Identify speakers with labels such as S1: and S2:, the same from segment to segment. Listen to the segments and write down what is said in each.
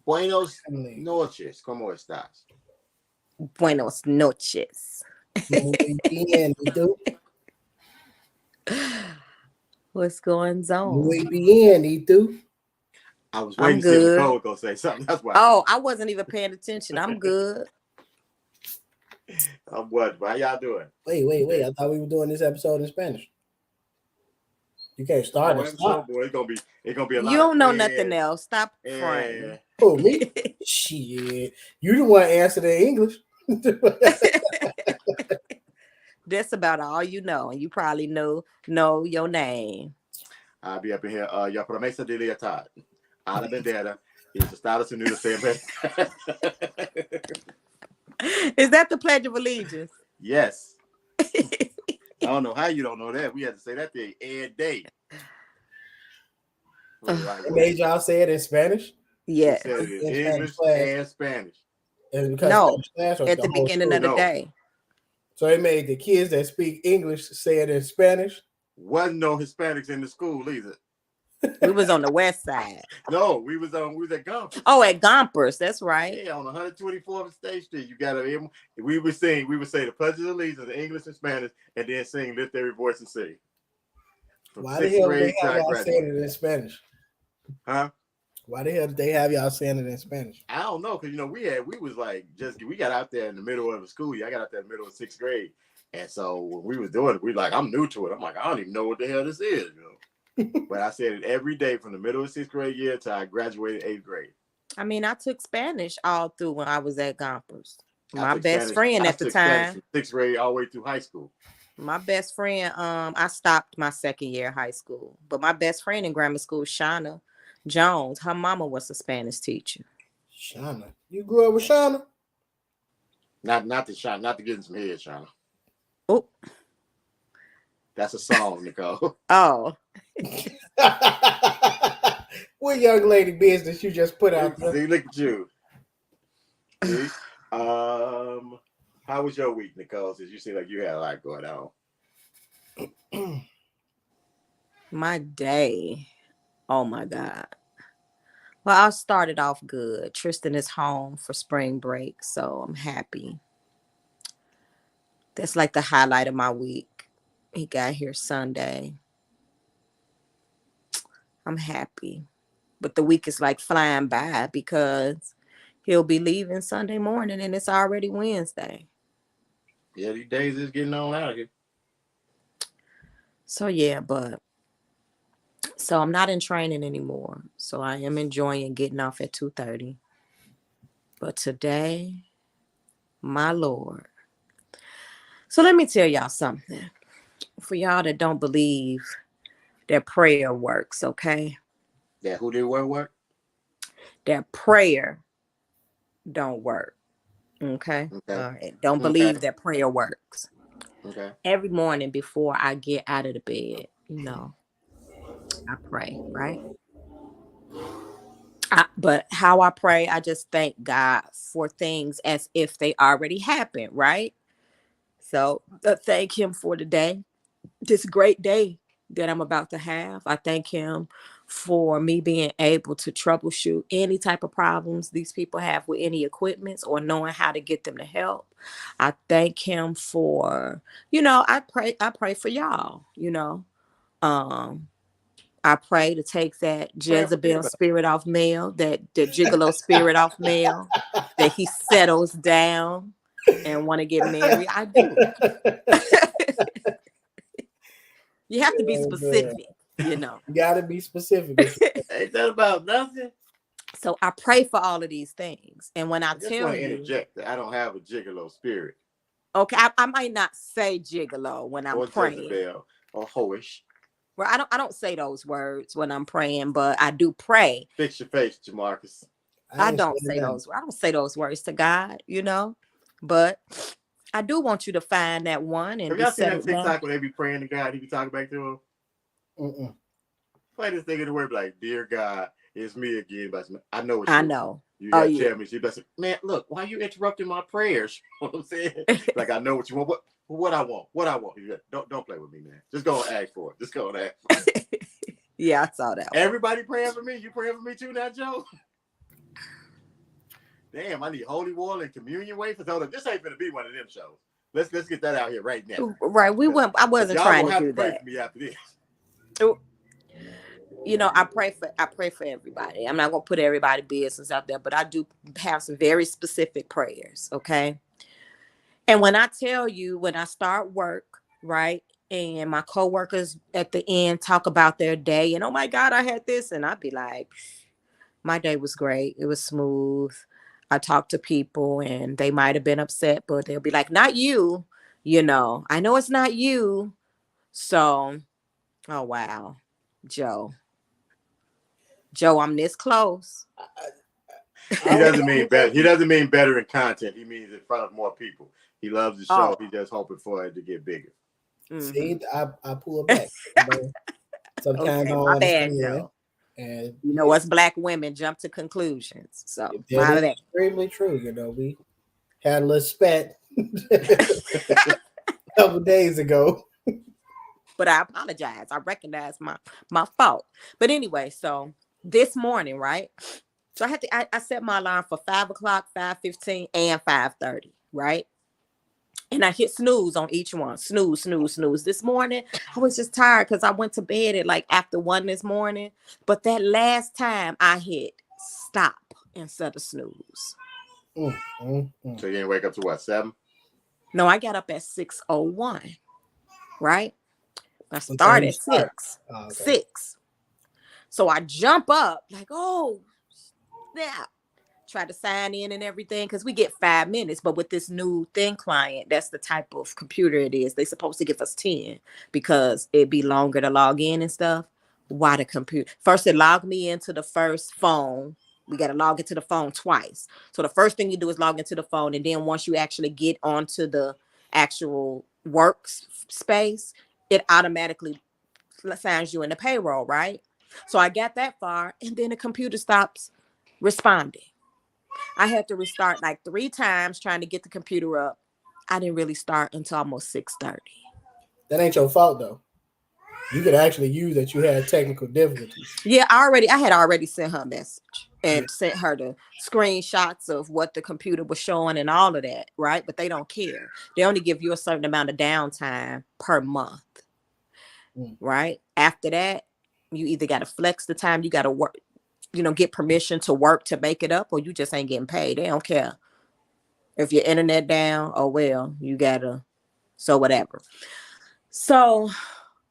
S1: Buenos noches, ¿cómo estás?
S2: Buenos noches.
S3: Muy bien, ¿y tú?
S2: What's going on?
S3: Muy bien, ¿y tú?
S1: I was waiting to see if Nicole was going to say something. That's why.
S2: Oh, I wasn't even paying attention. I'm good.
S1: I'm what? How y'all doing?
S3: Wait. I thought we were doing this episode in Spanish. You can't start and stop.
S1: Boy, it's gonna be a lot.
S2: You don't know nothing else. Stop fronting.
S3: Oh, me? Shit. You the one answer in English.
S2: That's about all you know. And you probably know your name.
S1: I'll be up in here. Ya promesa de lealtad. A la bandera. It's the status of New York.
S2: Is that the Pledge of Allegiance?
S1: Yes. I don't know how you don't know that. We had to say that thing every day.
S3: They made y'all say it in Spanish?
S2: Yes.
S1: Said it in English and Spanish.
S2: No, at the beginning of the day.
S3: So they made the kids that speak English say it in Spanish?
S1: Wasn't no Hispanics in the school either.
S2: We was on the west side.
S1: No, we was at Gompers.
S2: Oh, at Gompers, that's right.
S1: Yeah, on 124th State Street. You gotta. We would say the Pledge of Allegiance in English and Spanish, and then sing "Lift Every Voice and Sing."
S3: Why the hell did they have y'all saying it in Spanish?
S1: Huh?
S3: Why the hell did they have y'all saying it in Spanish?
S1: I don't know, because we got out there in the middle of the school year. I got out there in the middle of 6th grade, and so when we was doing it, we like, I'm new to it. I'm like, I don't even know what the hell this is, you know. But I said it every day from the middle of 6th grade year till I graduated 8th grade.
S2: I mean, I took Spanish all through when I was at Gompers. My best friend at the time.
S1: 6th grade all the way through high school.
S2: My best friend, I stopped my 2nd year of high school. But my best friend in grammar school, Shauna Jones, her mama was a Spanish teacher.
S3: Shauna. You grew up with Shauna?
S1: Not to get in some head, Shauna.
S2: Oh.
S1: That's a song, Nicole.
S2: Oh.
S3: What young lady business you just put out there?
S1: See, look at you. See? How was your week, Nicole? Since you seem like you had a lot going on.
S2: My day. Oh my God. Well, I started off good. Tristan is home for spring break, so I'm happy. That's like the highlight of my week. He got here Sunday. I'm happy. But the week is like flying by because he'll be leaving Sunday morning and it's already Wednesday.
S1: Yeah, these days is getting on out here.
S2: So yeah, so I'm not in training anymore. So I am enjoying getting off at 2:30. But today, my Lord. So let me tell y'all something. For y'all that don't believe that prayer works, okay?
S1: Yeah, who did what work?
S2: That prayer don't work. Okay? All right. Don't believe that prayer works.
S1: Okay.
S2: Every morning before I get out of the bed, I pray, right? But how I pray, I just thank God for things as if they already happened, right? So thank Him for today, this great day that I'm about to have. I thank Him for me being able to troubleshoot any type of problems these people have with any equipments or knowing how to get them to help. I thank Him for, I pray for y'all, Um, I pray to take that
S1: Praying for
S2: Jezebel
S1: everybody.
S2: spirit off Mel, that the gigolo spirit off Mel, that he settles down and want to get married. I do. You have to be
S3: Oh, man.
S2: specific.
S3: You gotta be specific.
S1: Ain't that about nothing?
S2: So I pray for all of these things. And when I
S1: I just want
S2: tell
S1: to
S2: you,
S1: interject that I don't have a gigolo spirit
S2: okay, I might not say gigolo when I'm
S1: or
S2: praying.
S1: Jezebel or hoish.
S2: Well, I don't say those words when I'm praying, but I do pray.
S1: Fix your face, Jamarcus.
S3: I ain't saying that.
S2: I don't say those words to God. But I do want you to find that one and
S1: Have
S2: be
S1: y'all seen that
S2: settled down.
S1: TikTok when they be praying to God? He be talking back to him.
S3: Mm-mm.
S1: Play this thing in the word like, "Dear God, it's me again." But I know it's
S2: I
S1: you.
S2: know.
S1: You
S2: Oh
S1: gotta
S2: yeah.
S1: tell me. She say, "Man, look, why you interrupting my prayers?" You know what I'm saying? Like I know what you want. What I want. What I want. Don't play with me, man. Just go and ask for it. Just go and ask for it.
S2: Yeah, I saw that one.
S1: Everybody praying for me. You praying for me too, now, Joe? Damn, I need holy water and communion wafers. Hold up, this ain't gonna be one of them shows. Let's get that out here right now.
S2: Right. I wasn't
S1: Y'all
S2: trying
S1: gonna
S2: to
S1: have to
S2: do
S1: pray
S2: that.
S1: for me after this.
S2: I pray for everybody. I'm not gonna put everybody's business out there, but I do have some very specific prayers, okay? And when I tell you, when I start work, right, and my coworkers at the end talk about their day, and oh my God, I had this, and I'd be like, my day was great. It was smooth. I talked to people, and they might have been upset, but they'll be like, not you, I know it's not you. So, oh wow, Joe. Joe, I'm this close.
S1: He doesn't mean better. He doesn't mean better in content. He means in front of more people. He loves the show.
S2: Oh.
S1: He's just hoping for it to get bigger.
S3: See, I pull it back. Sometimes
S2: Okay,
S3: I don't
S2: my bad,
S3: understand.
S2: Joe.
S3: And
S2: Us black women jump to conclusions. So
S3: that
S2: my
S3: is
S2: bad.
S3: extremely true. We had a little spat a couple days ago.
S2: But I apologize. I recognize my fault. But anyway, so this morning, right? So I set my alarm for 5 o'clock, 5:15, and 5:30, right? And I hit snooze on each one. Snooze, snooze, snooze. This morning, I was just tired because I went to bed at like after 1 this morning. But that last time I hit stop instead of snooze.
S3: Mm.
S1: So you didn't wake up to what, 7?
S2: No, I got up at 6:01, right? I
S3: What time
S2: start
S3: you
S2: at
S3: start?
S2: 6.
S3: Oh, okay.
S2: 6. So I jump up like, oh, yeah. Try to sign in and everything because we get 5 minutes. But with this new thin client, that's the type of computer it is. They're supposed to give us 10 because it'd be longer to log in and stuff. Why the computer? First, it logged me into the first phone. We got to log into the phone twice. So the first thing you do is log into the phone. And then once you actually get onto the actual workspace, it automatically signs you in the payroll, right? So I got that far. And then the computer stops responding. I had to restart like 3 times trying to get the computer up. I didn't really start until almost 6:30.
S3: That ain't your fault though. You could actually use that you had technical difficulties.
S2: Yeah, I had already sent her a message and sent her the screenshots of what the computer was showing and all of that, right? But they don't care. They only give you a certain amount of downtime per month, right? After that, you either got to flex the time, you got to work, get permission to work to make it up, or you just ain't getting paid. They don't care. If your internet down, oh well, you gotta, so whatever. So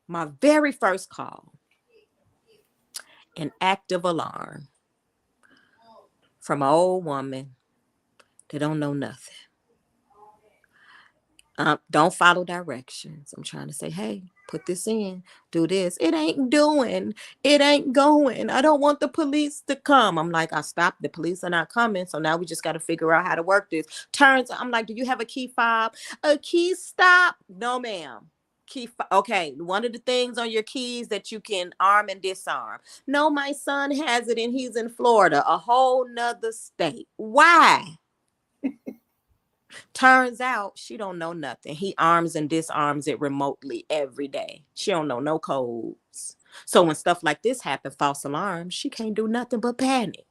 S2: my very first call, an active alarm from an old woman that don't know nothing. Don't follow directions. I'm trying to say, hey, put this in, do this. It ain't doing, it ain't going. I don't want the police to come. I'm like, I stopped. The police are not coming. So now we just got to figure out how to work this. I'm like, do you have a key fob? A key stop? No, ma'am. Okay, one of the things on your keys that you can arm and disarm. No, my son has it and he's in Florida, a whole nother state. Why? Turns out she don't know nothing. He arms and disarms it remotely every day. She don't know no codes. So when stuff like this happen, false alarms, she can't do nothing but panic.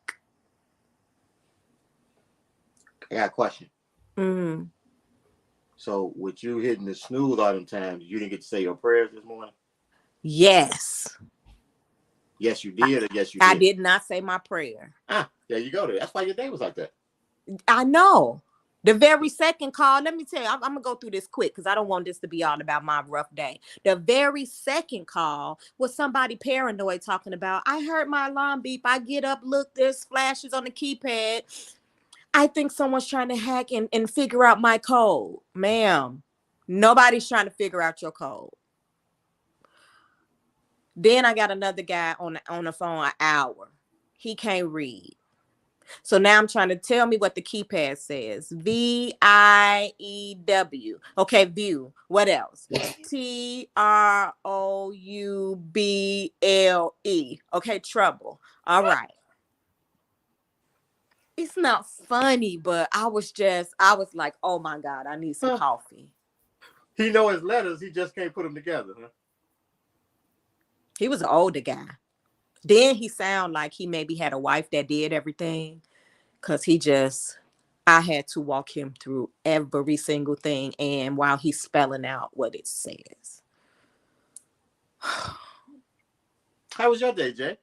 S1: I got a question.
S2: Mm.
S1: So with you hitting the snooze all them times, you didn't get to say your prayers this morning?
S2: Yes.
S1: Yes, you did, or yes, you
S2: I
S1: did?
S2: did not say my prayer.
S1: There you go. That's why your day was like that.
S2: I know. The very second call, let me tell you, I'm going to go through this quick because I don't want this to be all about my rough day. The very second call was somebody paranoid talking about, I heard my alarm beep. I get up, look, there's flashes on the keypad. I think someone's trying to hack and figure out my code. Ma'am, nobody's trying to figure out your code. Then I got another guy on the phone an hour. He can't read. So now I'm trying to tell me what the keypad says. VIEW. Okay, view. What else? TROUBLE. Okay, trouble. All right. It's not funny, but I was like, oh my God, I need some coffee.
S1: He know his letters. He just can't put them together, huh?
S2: He was an older guy. Then he sounded like he maybe had a wife that did everything. Because I had to walk him through every single thing. And while he's spelling out what it says.
S1: How was your day, Jay?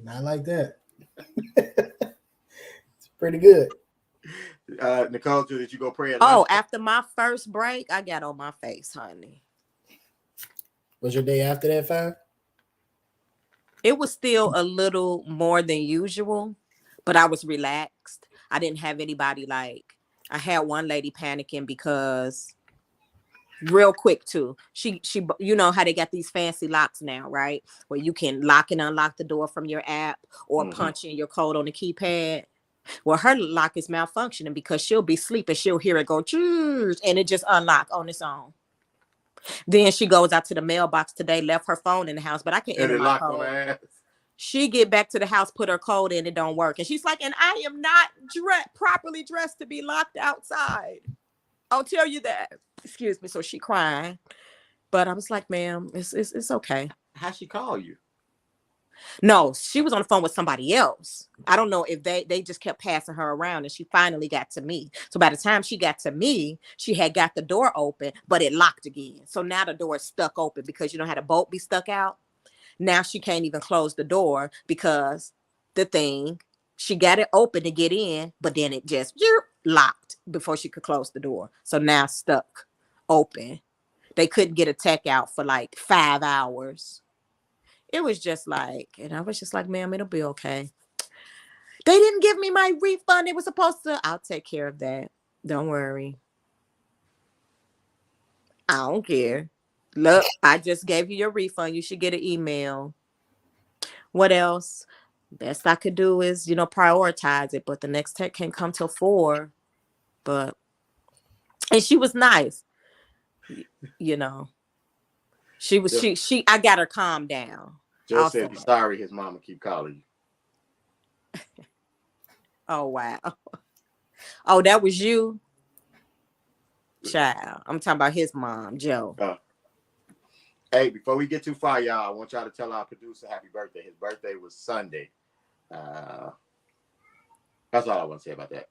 S3: Not like that. It's pretty good.
S1: Nicole, did you go pray at
S2: Oh,
S1: lunch?
S2: after my first break, I got on my face, honey.
S3: Was your day after that fine?
S2: It was still a little more than usual, but I was relaxed. I didn't have anybody I had one lady panicking because real quick too. She, you know how they got these fancy locks now, right? Where you can lock and unlock the door from your app or punch in your code on the keypad. Well, her lock is malfunctioning because she'll be sleeping. She'll hear it go, and it just unlock on its own. Then she goes out to the mailbox today, left her phone in the house, but I can enter my code. On her ass. She get back to the house, put her code in, it don't work. And she's like, and I am not properly dressed to be locked outside. I'll tell you that. Excuse me. So she crying. But I was like, ma'am, it's okay.
S1: How'd she call you?
S2: No, she was on the phone with somebody else. I don't know if they just kept passing her around and she finally got to me. So by the time she got to me, she had got the door open, but it locked again. So now the door is stuck open because you know how the bolt be stuck out. Now she can't even close the door because she got it open to get in, but then it just locked before she could close the door. So now stuck open. They couldn't get a tech out for like 5 hours. It was just and I was just like, ma'am, it'll be okay. They didn't give me my refund. It was supposed to. I'll take care of that. Don't worry. I don't care. Look, I just gave you your refund. You should get an email. What else? Best I could do is, prioritize it. But the next tech can't come till 4. And she was nice. She was, I got her calmed down.
S1: Joe said he's sorry his mama keep calling you.
S2: Oh, wow. Oh, that was you? Child. I'm talking about his mom, Joe.
S1: Hey, before we get too far, y'all, I want y'all to tell our producer happy birthday. His birthday was Sunday. That's all I want to say about that.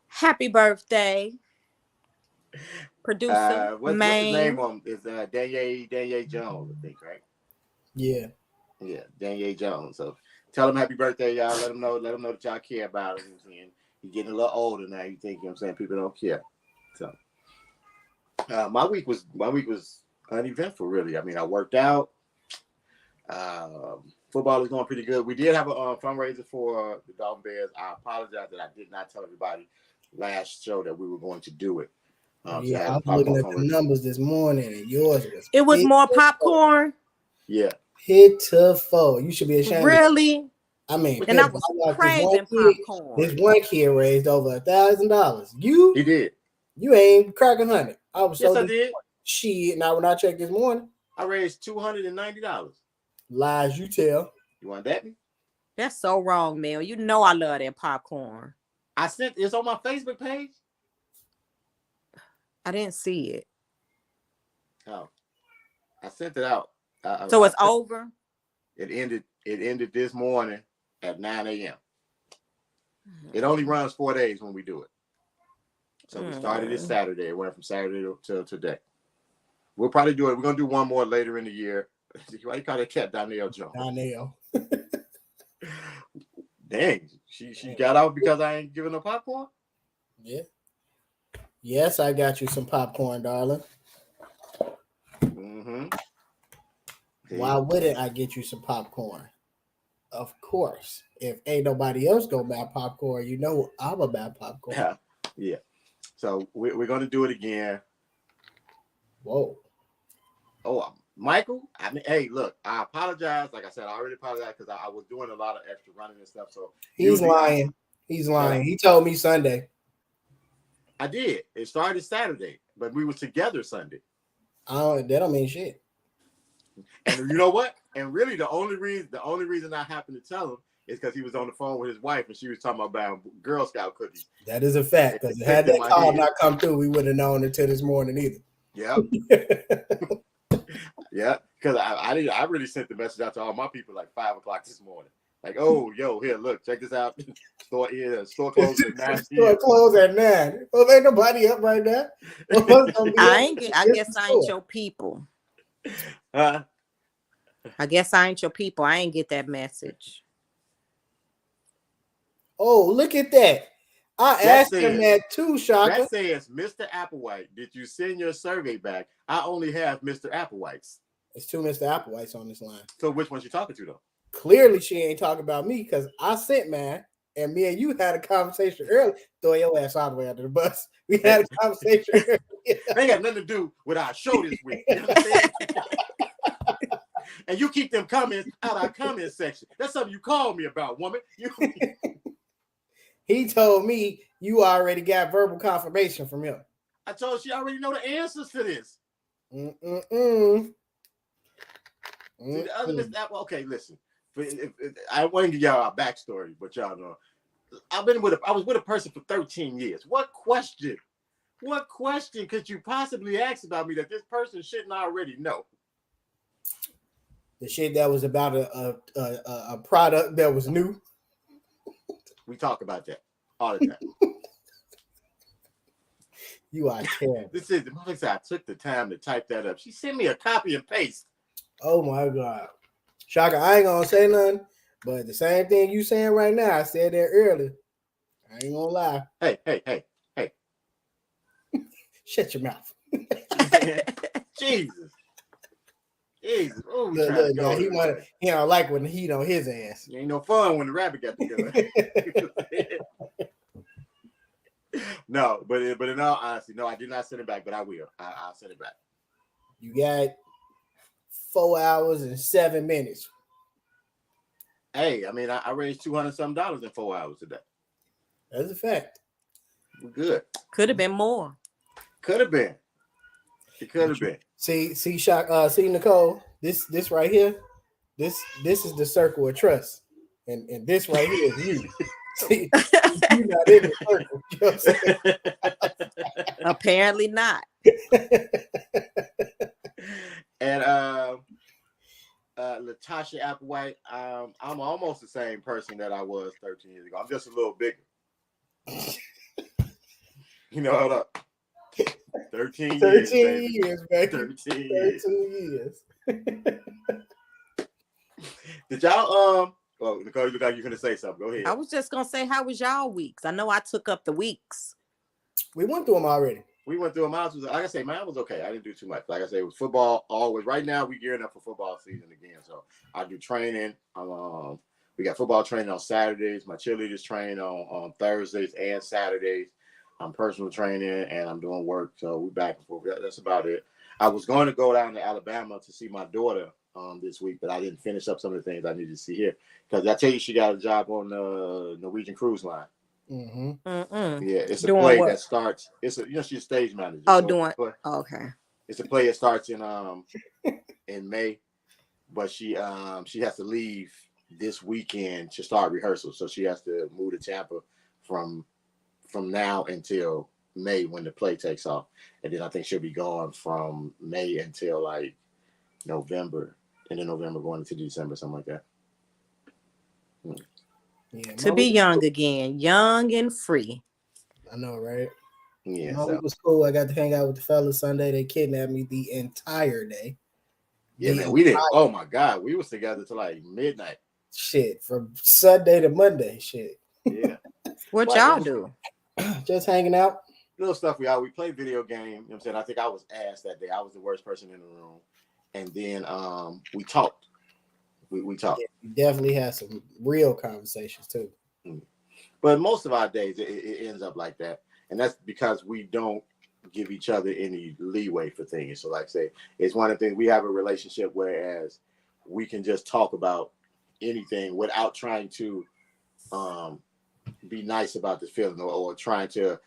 S2: Happy birthday. Producer,
S1: what's his name on is Danielle Jones, I think, right?
S3: Yeah,
S1: Danielle Jones. So tell him happy birthday, y'all. Let him know that y'all care about him. He's getting a little older now. You think, people don't care. So my week was uneventful, really. I mean, I worked out. Football is going pretty good. We did have a fundraiser for the Dalton Bears. I apologize that I did not tell everybody last show that we were going to do it.
S3: I was looking at the numbers this morning, and yours was.
S2: It was more popcorn.
S1: Yeah.
S3: Pitiful. You should be ashamed.
S2: Really?
S3: I mean,
S2: and I was craving popcorn.
S3: This one kid raised over $1,000.
S1: He did.
S3: You ain't cracking 100. I was
S1: Yes,
S3: so
S1: I did.
S3: shit. Now when I checked this morning,
S1: I raised $290.
S3: lies you tell.
S1: You want that?
S2: That's so wrong, Mel. You know I love that popcorn.
S1: I sent it's on my Facebook page.
S2: I didn't see it.
S1: Oh, I sent it out.
S2: So it's over.
S1: It ended this morning at 9 a.m. It only runs 4 days when we do it. So we started this Saturday. It went from Saturday till today. We'll probably do it. We're gonna do one more later in the year. Why you call that cat Donnell Jones?
S3: Donnell.
S1: Dang, she got out because I ain't giving her popcorn?
S3: Yeah. Yes, I got you some popcorn, darling.
S1: Mm-hmm.
S3: Why wouldn't I get you some popcorn? Of course. If ain't nobody else gonna buy popcorn, you know I'm gonna buy popcorn.
S1: Yeah. So we're gonna do it again.
S3: Whoa.
S1: Oh, Michael, I mean, hey, look, I apologize. Like I said, I already apologize because I was doing a lot of extra running and stuff. So
S3: he's lying. He's lying. He told me Sunday.
S1: I did. It started Saturday, but we were together Sunday.
S3: That don't mean shit.
S1: And you know what? And really, the only reason I happened to tell him is because he was on the phone with his wife and she was talking about Girl Scout cookies.
S3: That is a fact. Because had that call not come through, we wouldn't have known until this morning either.
S1: Yeah. Yeah, because I really sent the message out to all my people like 5 o'clock this morning. Like, oh, yo, here, look, check this out. Store closed at 9.
S3: Store closed at 9. Well, ain't nobody up right now.
S2: I guess I ain't your people.
S1: I
S2: guess I ain't your people. I ain't get that message.
S3: Oh, look at that. I asked him that too, Shaka.
S1: That says, Mr. Applewhite, did you send your survey back? I only have Mr. Applewhites.
S3: It's 2 Mr. Applewhites on this line.
S1: So which one she talking to, though?
S3: Clearly, she ain't talking about me because I sent mine, and me and you had a conversation earlier. Throw your ass all the way under the bus. We had a conversation earlier.
S1: They got nothing to do with our show this week. You know what I'm saying? And you keep them comments out our comment section. That's something you called me about, woman.
S3: He told me you already got verbal confirmation from him.
S1: I told her she already know the answers to this. See, the other Mr. Apple, okay, listen. I want to give y'all our backstory, but y'all know. I was with a person for 13 years. What question could you possibly ask about me that this person shouldn't already know?
S3: The shit that was about a product that was new.
S1: We talk about that all the time.
S3: You are terrible.
S1: This is the moment I took the time to type that up. She sent me a copy and paste.
S3: Oh my God. Shaka, I ain't gonna say nothing, but the same thing you saying right now, I said that earlier. I ain't gonna lie.
S1: Hey.
S3: Shut your mouth.
S1: Jesus. Oh,
S3: look, he don't like when the heat on his ass.
S1: It ain't no fun when the rabbit got together. No, but in all honesty, no, I did not send it back, but I will. I'll send it back.
S3: You got 4 hours and 7 minutes.
S1: Hey, I mean, I raised $200-something in 4 hours today.
S3: That's a fact.
S1: We're good.
S2: Could have been more.
S1: Could have been. It could have been.
S3: See, Nicole, this right here, this is the circle of trust, and this right here is you. See, you're not in the circle. You know what I'm saying?
S2: Apparently not.
S1: And Latasha Applewhite, I'm almost the same person that I was 13 years ago. I'm just a little bigger. Hold up. 13 years, baby. 13 years. Did y'all well, Nicole, you look like you're gonna say something. Go ahead.
S2: I was just gonna say, how was y'all weeks? I know I took up the weeks.
S3: We went through them already.
S1: We went through them. Like I say, mine was okay. I didn't do too much. Like I say, it was football always. Right now, we gearing up for football season again. So I do training. We got football training on Saturdays. My cheerleaders train on Thursdays and Saturdays. I'm personal training and I'm doing work. So we're back and forth. That's about it. I was going to go down to Alabama to see my daughter this week, but I didn't finish up some of the things I needed to see here. Because I tell you, she got a job on the Norwegian Cruise Line.
S3: Mm-hmm.
S1: Yeah, it's a
S2: Doing
S1: play
S2: what?
S1: that starts. It's a she's a stage manager.
S2: Oh,
S1: so
S2: doing.
S1: it's a play-
S2: Okay.
S1: It's a play that starts in May, but she has to leave this weekend to start rehearsal, so she has to move to Tampa from now until May when the play takes off, and then I think she'll be gone from May until like November, and then November going into December, something like that.
S3: Yeah,
S2: To be young again, young and free.
S3: I know, right?
S1: Yeah,
S3: My
S1: so
S3: week was cool. I got to hang out with the fellas Sunday. They kidnapped me the entire day.
S1: yeah, man, we didn't. Oh my God, we was together till like midnight.
S3: Shit, from Sunday to Monday. Shit.
S1: Yeah.
S2: What
S1: But
S2: y'all do?
S3: Just hanging out.
S1: Little stuff we play video game. You know what I'm saying? I think I was asked that day. I was the worst person in the room. And then we talked. We talked.
S3: Yeah, we definitely had some real conversations too.
S1: But most of our days it ends up like that. And that's because we don't give each other any leeway for things. So like I say, it's one of the things, we have a relationship whereas we can just talk about anything without trying to be nice about the feeling or trying to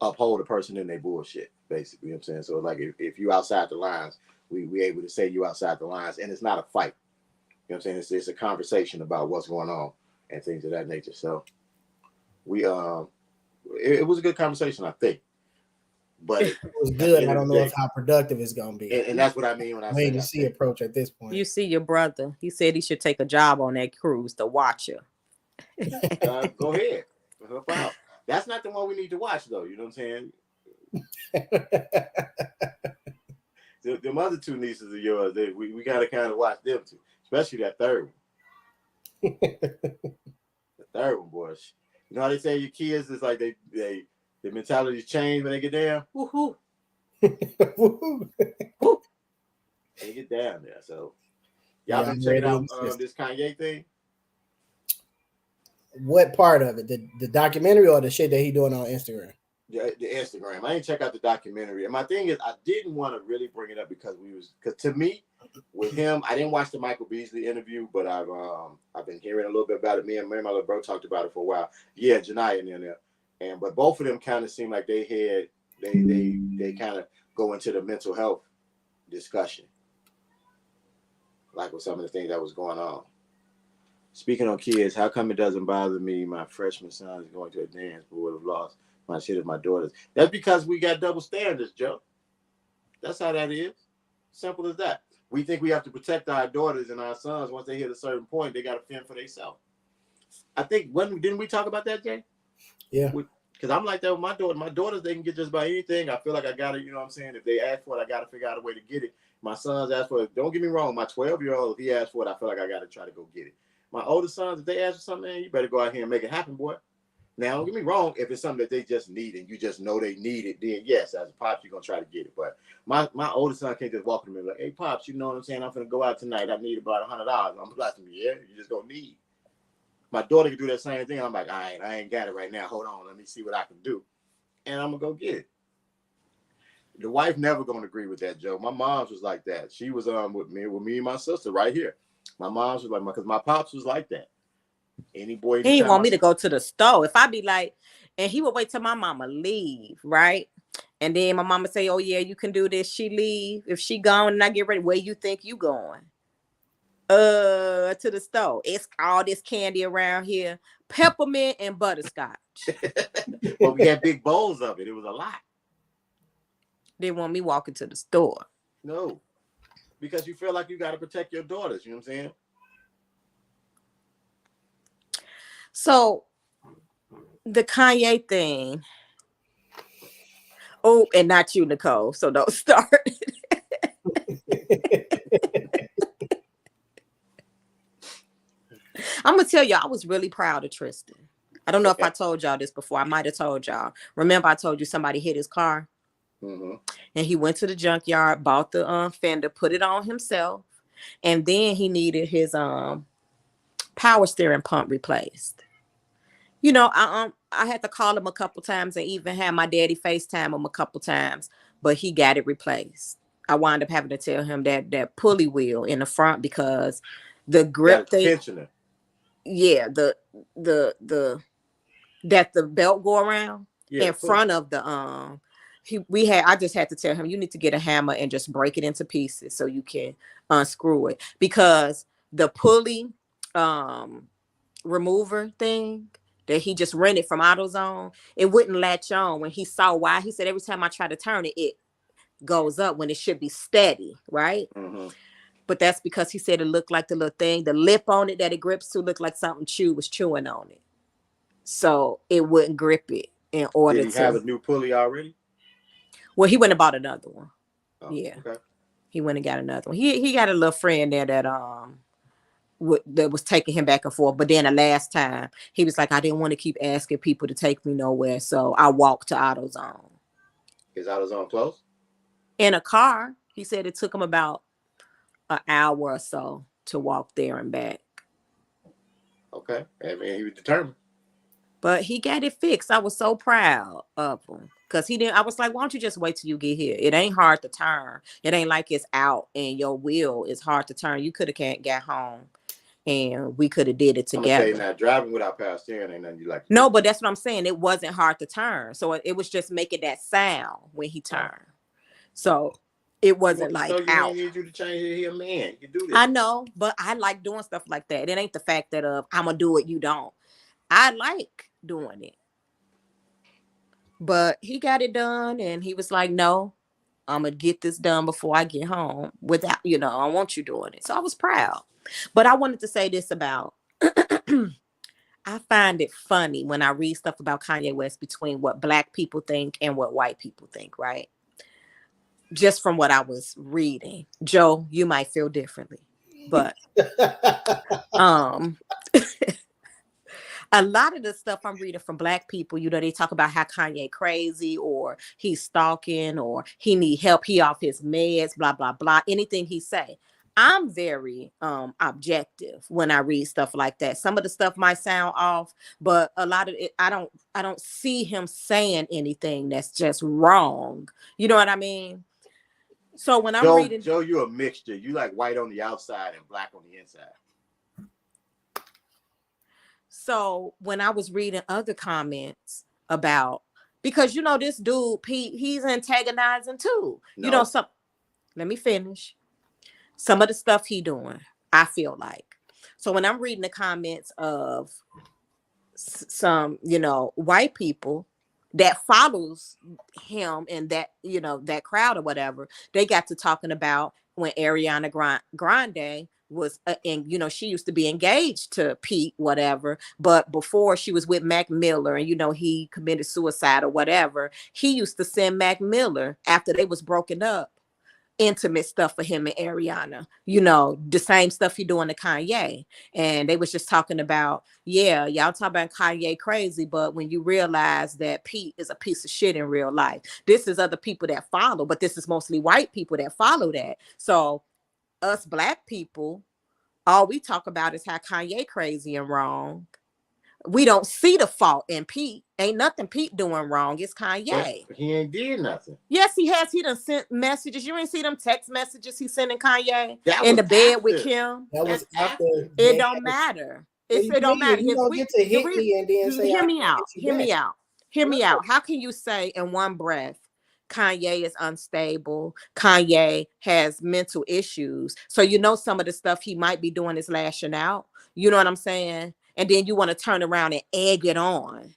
S1: uphold a person in their bullshit, basically. You know what I'm saying? So like if you outside the lines, we able to say you outside the lines, and it's not a fight. You know what I'm saying? It's a conversation about what's going on and things of that nature. So we it was a good conversation, I think. But
S3: it was good. I don't know how productive it's gonna be.
S1: And that's what I mean when I say
S3: wait to see approach at this point.
S2: You see your brother. He said he should take a job on that cruise to watch you.
S1: Go ahead. Help out. That's not the one we need to watch, though. You know what I'm saying? The other two nieces of yours, we got to kind of watch them too, especially that third one. The third one, boys. You know how they say your kids is like the mentalities change when they get down. Woohoo! They get down there. So y'all been checking out this Kanye thing.
S3: What part of it? The documentary or the shit that he doing on Instagram?
S1: The Instagram. I didn't check out the documentary. And my thing is, I didn't want to really bring it up because to me, with him, I didn't watch the Michael Beasley interview, but I've been hearing a little bit about it. Me and my little bro talked about it for a while. Yeah, Janiyah in there, but both of them kind of seem like they kind of go into the mental health discussion, like with some of the things that was going on. Speaking on kids, how come it doesn't bother me? My freshman son is going to a dance, but would have lost my shit as my daughters. That's because we got double standards, Joe. That's how that is. Simple as that. We think we have to protect our daughters and our sons. Once they hit a certain point, they got to fend for themselves. I think, didn't we talk about that, Jay?
S3: Yeah.
S1: Because I'm like that with my daughter. My daughters, they can get just about anything. I feel like I got to, you know what I'm saying? If they ask for it, I got to figure out a way to get it. My sons ask for it. Don't get me wrong. My 12-year-old, if he asks for it, I feel like I got to try to go get it. My older sons, if they ask for something, man, you better go out here and make it happen, boy. Now, don't get me wrong. If it's something that they just need and you just know they need it, then yes, as a pops, you're going to try to get it. But my older son can't just walk up to me and be like, hey, pops, you know what I'm saying? I'm going to go out tonight. I need about $100. I'm like, yeah, you just going to need. My daughter can do that same thing. I'm like, all right, I ain't got it right now. Hold on. Let me see what I can do. And I'm going to go get it. The wife never going to agree with that, Joe. My mom's was like that. She was with me and my sister right here. My mom's was like, because my pops was like that. Any boy,
S2: he didn't want me to go to the store. If I be like, and he would wait till my mama leave, right? And then my mama say, oh yeah, you can do this. She leave. If she gone and I get ready, where you think you going? To the store. It's all this candy around here. Peppermint and butterscotch.
S1: But we had big bowls of it. It was a lot.
S2: They want me walking to the store.
S1: No. Because you feel like you got to protect your daughters. You know what I'm saying?
S2: So the Kanye thing. Oh, and not you, Nicole. So don't start. I'm gonna tell y'all, I was really proud of Tristan. I don't know if I told y'all this before. I might have told y'all. Remember, I told you somebody hit his car, and he went to the junkyard, bought the fender, put it on himself, and then he needed his power steering pump replaced. You know, I had to call him a couple times and even had my daddy FaceTime him a couple times, but he got it replaced. I wound up having to tell him that pulley wheel in the front because the grip thing. Yeah, the that the belt go around in
S1: pulley.
S2: front of the I just had to tell him, you need to get a hammer and just break it into pieces so you can unscrew it, because the pulley remover thing that he just rented from AutoZone, it wouldn't latch on. When he saw why, he said every time I try to turn it, it goes up when it should be steady, right?
S1: Mm-hmm.
S2: But that's because he said it looked like the little thing, the lip on it that it grips to looked like something was chewing on it. So it wouldn't grip it in order
S1: Did he have a new pulley already?
S2: Well, he went and bought another one.
S1: Oh,
S2: yeah.
S1: Okay.
S2: He went and got another one. He got a little friend there that that was taking him back and forth. But then the last time he was like, I didn't want to keep asking people to take me nowhere, so I walked to AutoZone.
S1: Is AutoZone close?
S2: In a car. He said it took him about an hour or so to walk there and back.
S1: Okay. I mean, he was determined.
S2: But he got it fixed. I was so proud of him. Because he didn't, I was like, why don't you just wait till you get here? It ain't hard to turn. It ain't like it's out and your wheel is hard to turn. You could have can't got home and we could have did it together.
S1: I'm gonna say now, driving without power steering ain't nothing you like.
S2: No, but that's what I'm saying. It wasn't hard to turn. So it was just making that sound when he turned. So it wasn't like
S1: so you
S2: out.
S1: Need you to change it here, man. You do this.
S2: I know, but I like doing stuff like that. It ain't the fact that I'm gonna do it, you don't. I like doing it. But he got it done and he was like, no, I'm going to get this done before I get home without, I don't want you doing it. So I was proud. But I wanted to say this about, I find it funny when I read stuff about Kanye West between what Black people think and what white people think, right? Just from what I was reading. Joe, you might feel differently. But a lot of the stuff I'm reading from Black people, they talk about how Kanye crazy or he's stalking or he need help, he off his meds, blah, blah, blah, anything he say. I'm very objective when I read stuff like that. Some of the stuff might sound off, but a lot of it, I don't see him saying anything that's just wrong. You know what I mean? So when I'm reading...
S1: Joe, you're a mixture. You like white on the outside and black on the inside.
S2: So when I was reading other comments about, because this dude Pete, he's antagonizing too.
S1: No.
S2: Let me finish. Some of the stuff he doing, I feel like. So when I'm reading the comments of some, white people that follows him and that, that crowd or whatever, they got to talking about when Ariana Grande was and she used to be engaged to Pete, whatever, but before she was with Mac Miller and he committed suicide or whatever, he used to send Mac Miller, after they was broken up, intimate stuff for him and Ariana, the same stuff he doing to Kanye. And they was just talking about, yeah, y'all talk about Kanye crazy, but when you realize that Pete is a piece of shit in real life, this is other people that follow, but this is mostly white people that follow that. So us Black people, all we talk about is how Kanye crazy and wrong. We don't see the fault in Pete. Ain't nothing Pete doing wrong. It's Kanye.
S1: He ain't did nothing.
S2: Yes, he has. He done sent messages. You ain't see them text messages he sending Kanye in the bed with Kim.
S3: That was after.
S2: It don't matter. It don't matter.
S3: You don't get to hit me and then say,
S2: hear me out. Hear me out. Hear me out. How can you say in one breath, Kanye is unstable, Kanye has mental issues, so some of the stuff he might be doing is lashing out, you know what I'm saying? And then you want to turn around and egg it on.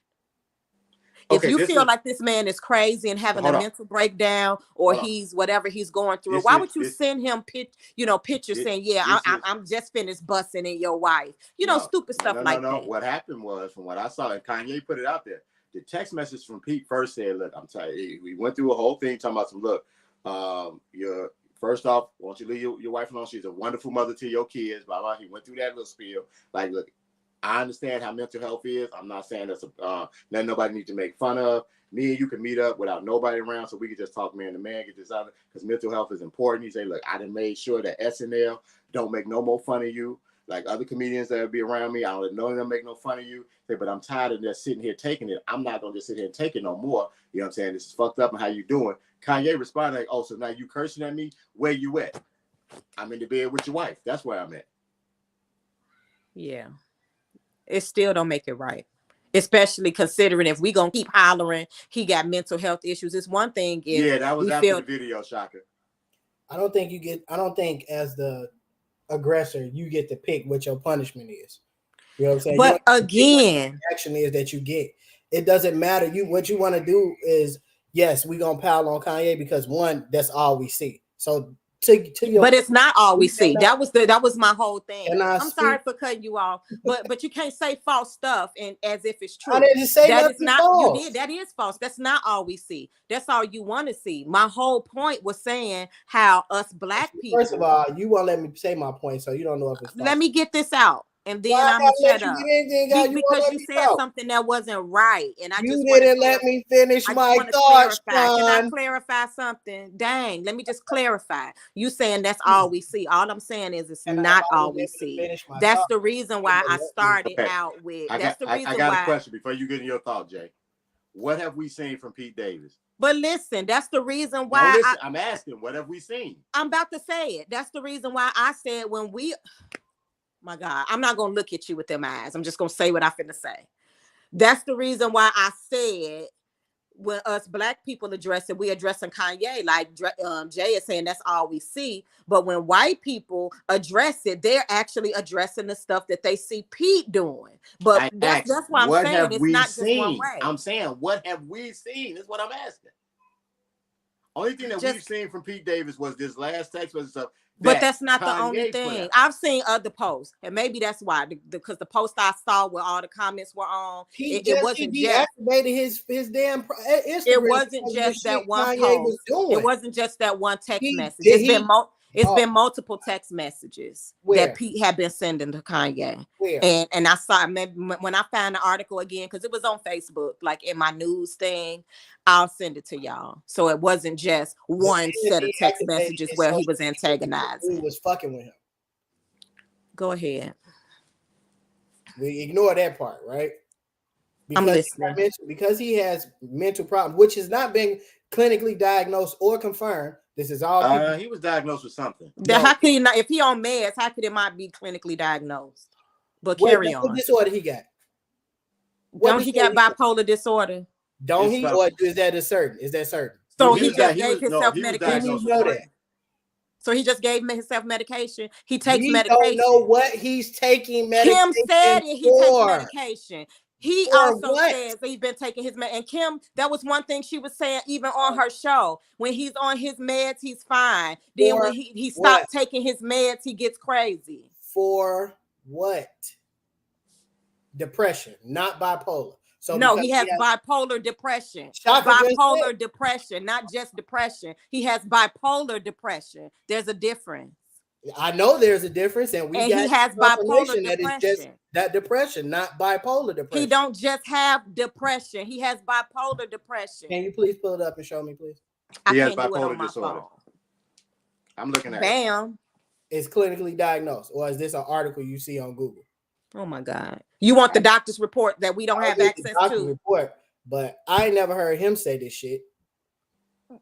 S2: If you feel like this man is crazy and having a mental breakdown or he's whatever he's going through, why would you send him pictures saying, yeah, I'm just finished busting in your wife, stupid stuff like that.
S1: What happened was, from what I saw, and Kanye put it out there, the text message from Pete first said, look, I'm telling you, we went through a whole thing talking about some, look, you're first off, won't you leave your wife alone? She's a wonderful mother to your kids, blah, blah. He went through that little spiel. Like, look, I understand how mental health is. I'm not saying that's nothing nobody needs to make fun of. Me and you can meet up without nobody around so we can just talk man to man, get this out, because mental health is important. He say, look, I done made sure that SNL don't make no more fun of you. Like other comedians that will be around me, I don't let none of them make no fun of you. Say, but I'm tired of just sitting here taking it. I'm not going to just sit here and take it no more. You know what I'm saying? This is fucked up and how you doing? Kanye responded like, oh, so now you cursing at me? Where you at? I'm in the bed with your wife. That's where I'm at.
S2: Yeah. It still don't make it right. Especially considering if we gonna keep hollering, he got mental health issues. It's one thing if
S1: that was after the video, Shaka.
S3: I don't think as the aggressor you get to pick what your punishment is. You know what I'm saying?
S2: But again,
S3: action is that you get. It doesn't matter. What you want to do is, yes, we gonna pile on Kanye because one, that's all we see. So to your,
S2: but it's not all we see. That was my whole thing. I'm sorry for cutting you off, but you can't say false stuff and as if it's true.
S3: I didn't say that is not false.
S2: You did. That is false. That's not all we see. That's all you want to see. My whole point was saying how us black people.
S3: First of all, you won't let me say my point, so you don't know if it's false.
S2: Let me get this out. And then I'm gonna shut up because you said something that wasn't right, and
S3: you didn't let me finish my thoughts.
S2: Can I clarify something? Dang, let me just clarify. You saying that's all we see? All I'm saying is it's not all we see. That's the reason why I started out with. That's the reason why.
S1: I got a question before you get in your thought, Jay. What have we seen from Pete Davis?
S2: But listen, that's the reason why
S1: I'm asking. What have we seen?
S2: I'm about to say it. That's the reason why I said when we. My God, I'm not going to look at you with them eyes. I'm just going to say what I finna say. That's the reason why I said when us black people address it, we addressing Kanye, like Jay is saying that's all we see. But when white people address it, they're actually addressing the stuff that they see Pete doing. But that's why I'm saying it's not just one way.
S1: I'm saying, what have we seen? That's what I'm asking. Only thing that we've seen from Pete Davis was this last text message stuff.
S2: But that's not the only thing. I've seen other posts, and maybe that's why, because the post I saw where all the comments were on, it wasn't just
S3: his damn Instagram.
S2: It wasn't just that one post. It wasn't just that one text message. It's been multiple text messages that Pete had been sending to Kanye. And I saw when I found the article again, because it was on Facebook, like in my news thing, I'll send it to y'all. So it wasn't just one set of text messages where he was antagonizing.
S3: He was fucking with him.
S2: Go ahead.
S3: We ignore that part, right?
S2: I'm listening.
S3: Because he has mental problems, which has not been clinically diagnosed or confirmed. This is all.
S1: He was diagnosed with something.
S2: How could he not? If he on meds, how could it not be clinically diagnosed? But carry on.
S3: What disorder he got?
S2: Don't he got bipolar disorder?
S3: Don't he? Or is that certain?
S2: So he just gave himself medication. So he just gave himself medication. He takes medication.
S3: We don't know what he's taking medication
S2: Kim said he takes medication. He also says that he's been taking his med. And Kim, that was one thing she was saying even on her show. When he's on his meds, he's fine. Then when he stopped taking his meds, he gets crazy.
S3: For what? Depression, not bipolar. So
S2: no, he has bipolar depression. Bipolar depression, not just depression. He has bipolar depression. There's a difference.
S3: I know there's a difference, and he has bipolar depression. That is just that depression, not bipolar depression.
S2: He don't just have depression. He has bipolar depression.
S3: Can you please pull it up and show me, please?
S1: He has bipolar disorder. I'm looking at it.
S2: Bam.
S3: It's clinically diagnosed, or is this an article you see on Google?
S2: Oh my God! You want the doctor's report that we don't have access to?
S3: Report, but I never heard him say this shit.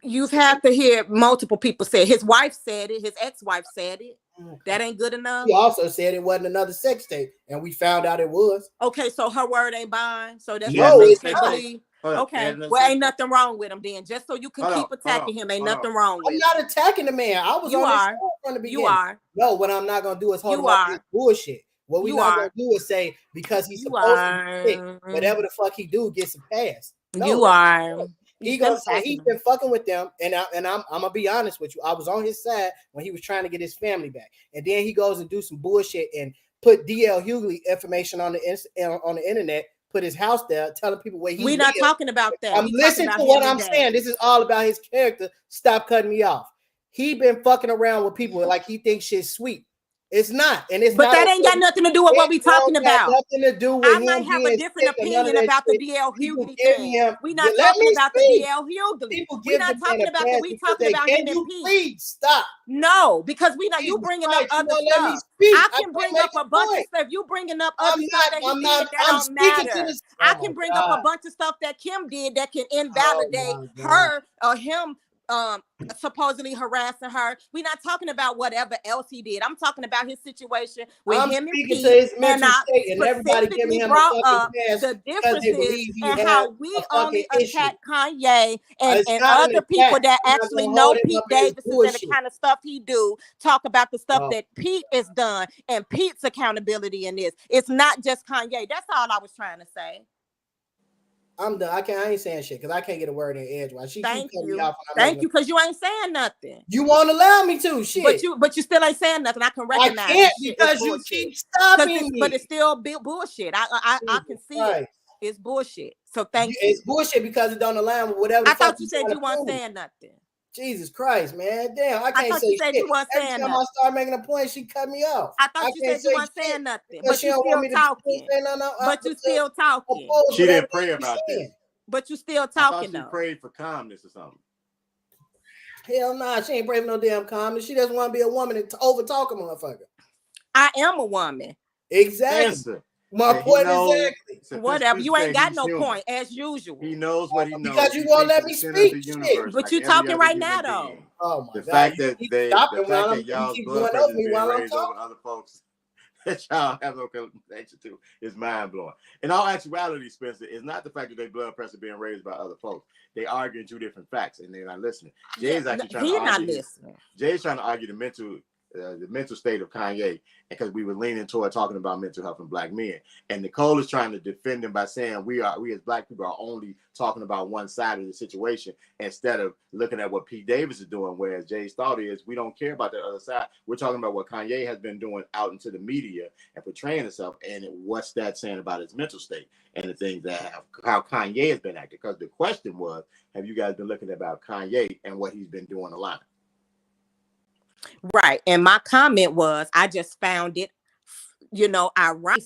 S2: You've had to hear multiple people say it. His wife said it. His ex-wife said it. That ain't good enough.
S3: He also said it wasn't another sex tape, and we found out it was.
S2: Okay, so her word ain't bond. So that's
S3: no,
S2: what
S3: it's
S2: they believe. Okay, well, ain't nothing wrong with him then. Just so you can keep attacking him, ain't nothing wrong with him.
S3: I'm not attacking the man. I was from the beginning.
S2: You are.
S3: No, what I'm not gonna do is hold on this bullshit. What we not gonna do is say because he's supposed to be sick, whatever the fuck he do gets a pass. No,
S2: you are.
S3: He gonna say he's been fucking with them, and I'm gonna be honest with you. I was on his side when he was trying to get his family back, and then he goes and do some bullshit and put DL Hughley information on the internet, put his house there, telling people where he.
S2: We're not talking about that.
S3: I'm listening to what I'm saying. This is all about his character. Stop cutting me off. He been fucking around with people like he thinks shit's sweet. It's not, and it's
S2: but that ain't got nothing to do with what we talking about.
S3: Nothing to do with
S2: I might have a different opinion about the DL Hughley thing. We're not talking about the DL Hughley. We're not talking about that. We talking about him and Pete.
S3: Please stop.
S2: No, because we not. You bringing up other stuff. I can bring up a bunch of stuff. You bringing up other stuff that he did that don't matter. I can bring up a bunch of stuff that Kim did that can invalidate her or him supposedly harassing her. We're not talking about whatever else he did. I'm talking about his situation with
S3: I'm
S2: him and
S3: speaking
S2: Pete,
S3: to his
S2: and
S3: mental
S2: I
S3: state, and everybody giving
S2: specifically
S3: him a
S2: brought
S3: fucking
S2: up
S3: pass
S2: the
S3: because they
S2: differences
S3: believe he
S2: and
S3: had
S2: how we
S3: a fucking
S2: only
S3: issue.
S2: attack Kanye and
S3: It's not an
S2: other people
S3: attack.
S2: that
S3: I'm not
S2: actually
S3: gonna
S2: know
S3: hold him
S2: Pete
S3: up in his
S2: Davis and the
S3: bullshit.
S2: kind of stuff he do, talk about the stuff
S3: Oh.
S2: that Pete has done and Pete's accountability in this. It's not just Kanye. That's all I was trying to say.
S3: I'm done. I ain't saying shit because I can't get a word in edgewise. She
S2: Thank
S3: keep cutting
S2: you.
S3: me off.
S2: Thank you, because you ain't saying nothing.
S3: You won't allow me to. Shit.
S2: But you still ain't saying nothing. I can
S3: I
S2: recognize
S3: can't
S2: shit.
S3: because
S2: It's
S3: you
S2: bullshit.
S3: keep stopping me.
S2: But it's still bullshit. I can see it. It's bullshit. So thank you.
S3: It's bullshit because it don't align with whatever.
S2: I thought you said you weren't saying nothing.
S3: Jesus Christ, man. Damn, I can't
S2: thought
S3: say
S2: you said
S3: shit.
S2: you weren't
S3: Every
S2: saying
S3: time
S2: nothing.
S3: I start making a point, she cut me off.
S2: I thought you said you weren't saying nothing. But you still talking. But you still talking.
S1: She didn't pray about this.
S2: But you still
S1: I
S2: talking
S1: thought she
S2: though.
S1: prayed for calmness or something.
S3: Hell nah, she ain't praying for no damn calmness. She doesn't want to be a woman and over talk a motherfucker.
S2: I am a woman.
S3: Exactly.
S1: Answer.
S3: My point exactly.
S2: Whatever. You ain't got no point as usual.
S1: He knows what he knows.
S3: Because you won't let me speak.
S2: But you talking right now though.
S3: Oh my
S1: God.
S3: Fact
S1: that y'all's blood pressure is being raised over other folks that y'all have no connection to is mind blowing. In all actuality, Spencer, it's not the fact that their blood pressure being raised by other folks. They arguing two different facts and they're not listening. Jay's actually trying to argue. Jay's trying to argue the mental state of Kanye, because we were leaning toward talking about mental health in Black men. And Nicole is trying to defend him by saying we as Black people are only talking about one side of the situation instead of looking at what Pete Davis is doing, whereas Jay's thought is we don't care about the other side. We're talking about what Kanye has been doing out into the media and portraying himself, and what's that saying about his mental state and the things that how Kanye has been acting. Because the question was, have you guys been looking about Kanye and what he's been doing a lot?
S2: Right. And my comment was, I just found it, ironic.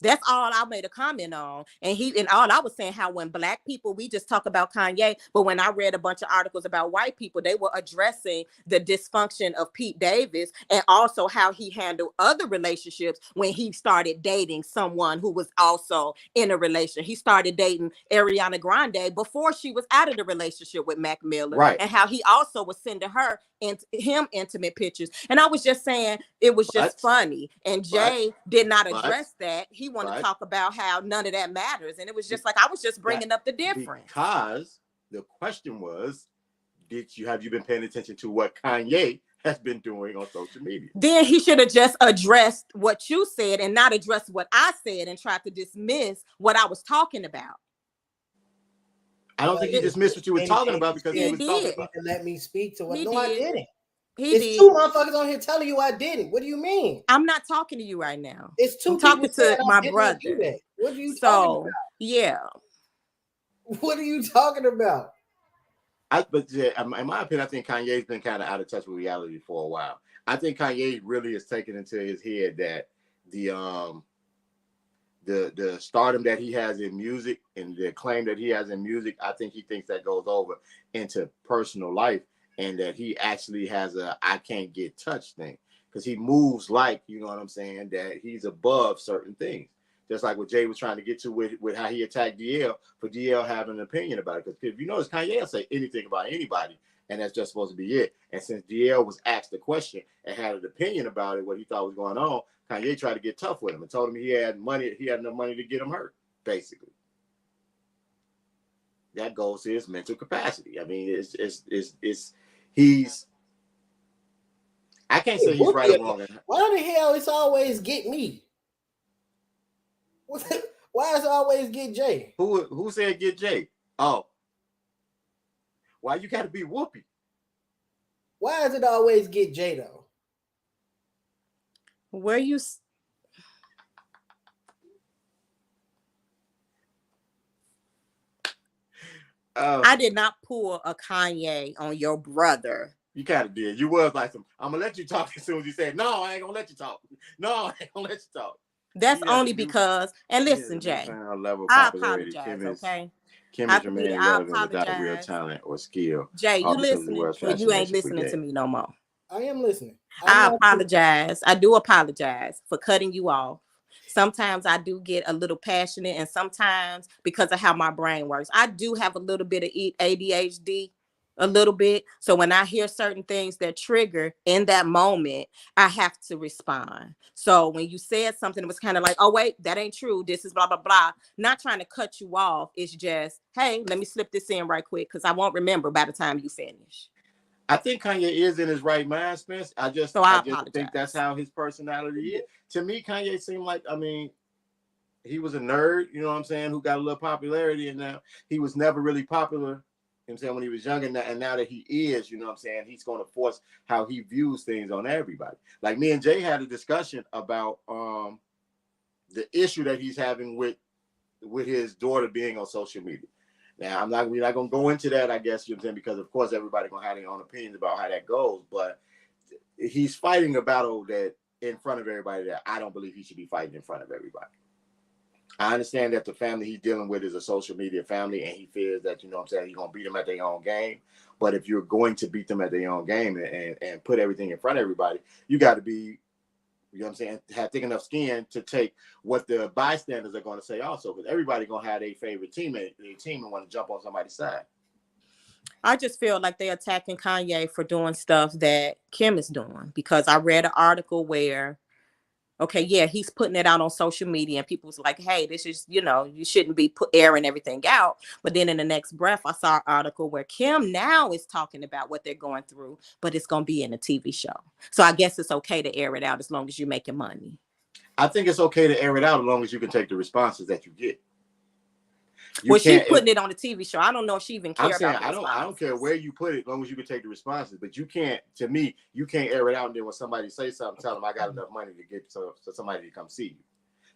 S2: That's all I made a comment on. And all I was saying how when Black people, we just talk about Kanye, but when I read a bunch of articles about white people, they were addressing the dysfunction of Pete Davis and also how he handled other relationships when he started dating someone who was also in a relationship. He started dating Ariana Grande before she was out of the relationship with Mac Miller.
S1: Right.
S2: And how he also was sending her and him intimate pictures. And I was just saying it was just funny. And Jay did not address that. He wanted to talk about how none of that matters. And it was just like, I was just bringing up the difference.
S1: Because the question was, have you been paying attention to what Kanye has been doing on social media?
S2: Then he should have just addressed what you said and not addressed what I said and tried to dismiss what I was talking about.
S1: I don't think he dismissed what you were talking about because he was talking about.
S3: Let me speak to what.
S2: I
S3: didn't.
S2: It's
S3: two motherfuckers on here telling you I didn't. What do you mean?
S2: I'm not talking to you right now.
S3: It's two.
S2: I'm talking to my brother.
S3: What are you talking about?
S2: Yeah.
S3: What are you talking about?
S1: In my opinion, I think Kanye's been kind of out of touch with reality for a while. I think Kanye really has taken into his head that the stardom that he has in music and the acclaim that he has in music, I think he thinks that goes over into personal life, and that he actually has a I can't get touched thing, because he moves like, you know what I'm saying, that he's above certain things. Just like what Jay was trying to get to with how he attacked DL, for DL having an opinion about it. Because if you notice, Kanye will say anything about anybody, and that's just supposed to be it. And since DL was asked the question and had an opinion about it, what he thought was going on, Kanye tried to get tough with him and told him he had enough money to get him hurt, basically. That goes to his mental capacity. I mean, he's I can't say he's right or wrong.
S3: Why the hell it's always get me? Why does it always get Jay?
S1: Who said get Jay? Oh. Why you gotta be Whoopi?
S3: Why does it always get Jay though?
S2: Where you I did not pull a Kanye on your brother.
S1: You kind of did. You was like I'm gonna let you talk as soon as you said, no, I ain't gonna let you talk. No, I ain't gonna let you talk.
S2: That's only because, and listen, Jay, I apologize, okay?
S1: Kim is remaining relevant without a real talent or skill.
S2: Jay, you listening, or you ain't listening to me no more.
S3: I am listening.
S2: I apologize. I do apologize for cutting you off. Sometimes I do get a little passionate, and sometimes because of how my brain works, I do have a little bit of ADHD. a little bit. So when I hear certain things that trigger in that moment, I have to respond. So when you said something that was kind of like, oh, wait, that ain't true. This is blah, blah, blah. Not trying to cut you off. It's just, hey, let me slip this in right quick because I won't remember by the time you finish.
S1: I think Kanye is in his right mind, Spence. I just think that's how his personality is. To me, Kanye seemed like, I mean, he was a nerd, you know what I'm saying, who got a little popularity, and now he was never really popular, you know what I'm saying, when he was younger, and now that he is, you know what I'm saying, he's going to force how he views things on everybody. Like me and Jay had a discussion about the issue that he's having with his daughter being on social media. Now, we're not going to go into that, I guess, you know what I'm saying, because, of course, everybody's going to have their own opinions about how that goes, but he's fighting a battle that in front of everybody that I don't believe he should be fighting in front of everybody. I understand that the family he's dealing with is a social media family, and he fears that, you know what I'm saying, he's going to beat them at their own game. But if you're going to beat them at their own game and put everything in front of everybody, you got to be, you know what I'm saying, have thick enough skin to take what the bystanders are going to say also, because everybody's going to have their favorite teammate, their team, and want to jump on somebody's side.
S2: I just feel like they're attacking Kanye for doing stuff that Kim is doing, because I read an article where, okay, yeah, he's putting it out on social media and people was like, hey, this is, you know, you shouldn't be airing everything out. But then in the next breath, I saw an article where Kim now is talking about what they're going through, but it's going to be in a TV show. So I guess it's okay to air it out as long as you're making money.
S1: I think it's okay to air it out as long as you can take the responses that you get.
S2: She's putting it on a TV show. I don't know if she even cares about it.
S1: I don't care where you put it, as long as you can take the responses. But you can't, to me, you can't air it out and then when somebody says something, tell them I got enough money to get so somebody to come see you.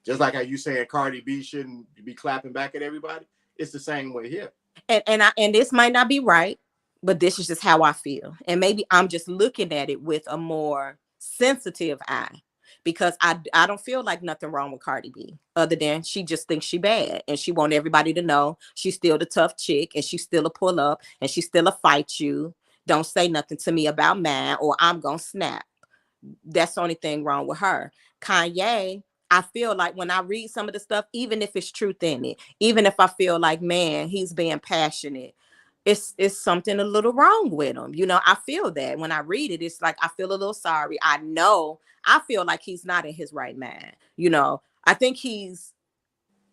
S1: Just like how you saying Cardi B shouldn't be clapping back at everybody. It's the same way here.
S2: And this might not be right, but this is just how I feel. And maybe I'm just looking at it with a more sensitive eye. Because I don't feel like nothing wrong with Cardi B, other than she just thinks she bad and she want everybody to know she's still the tough chick and she's still a pull up and she's still a fight you. Don't say nothing to me about mine or I'm gonna snap. That's the only thing wrong with her. Kanye, I feel like when I read some of the stuff, even if it's truth in it, even if I feel like, man, he's being passionate, it's something a little wrong with him. You know, I feel that when I read it, it's like, I feel a little sorry. I feel like he's not in his right mind. You know, I think he's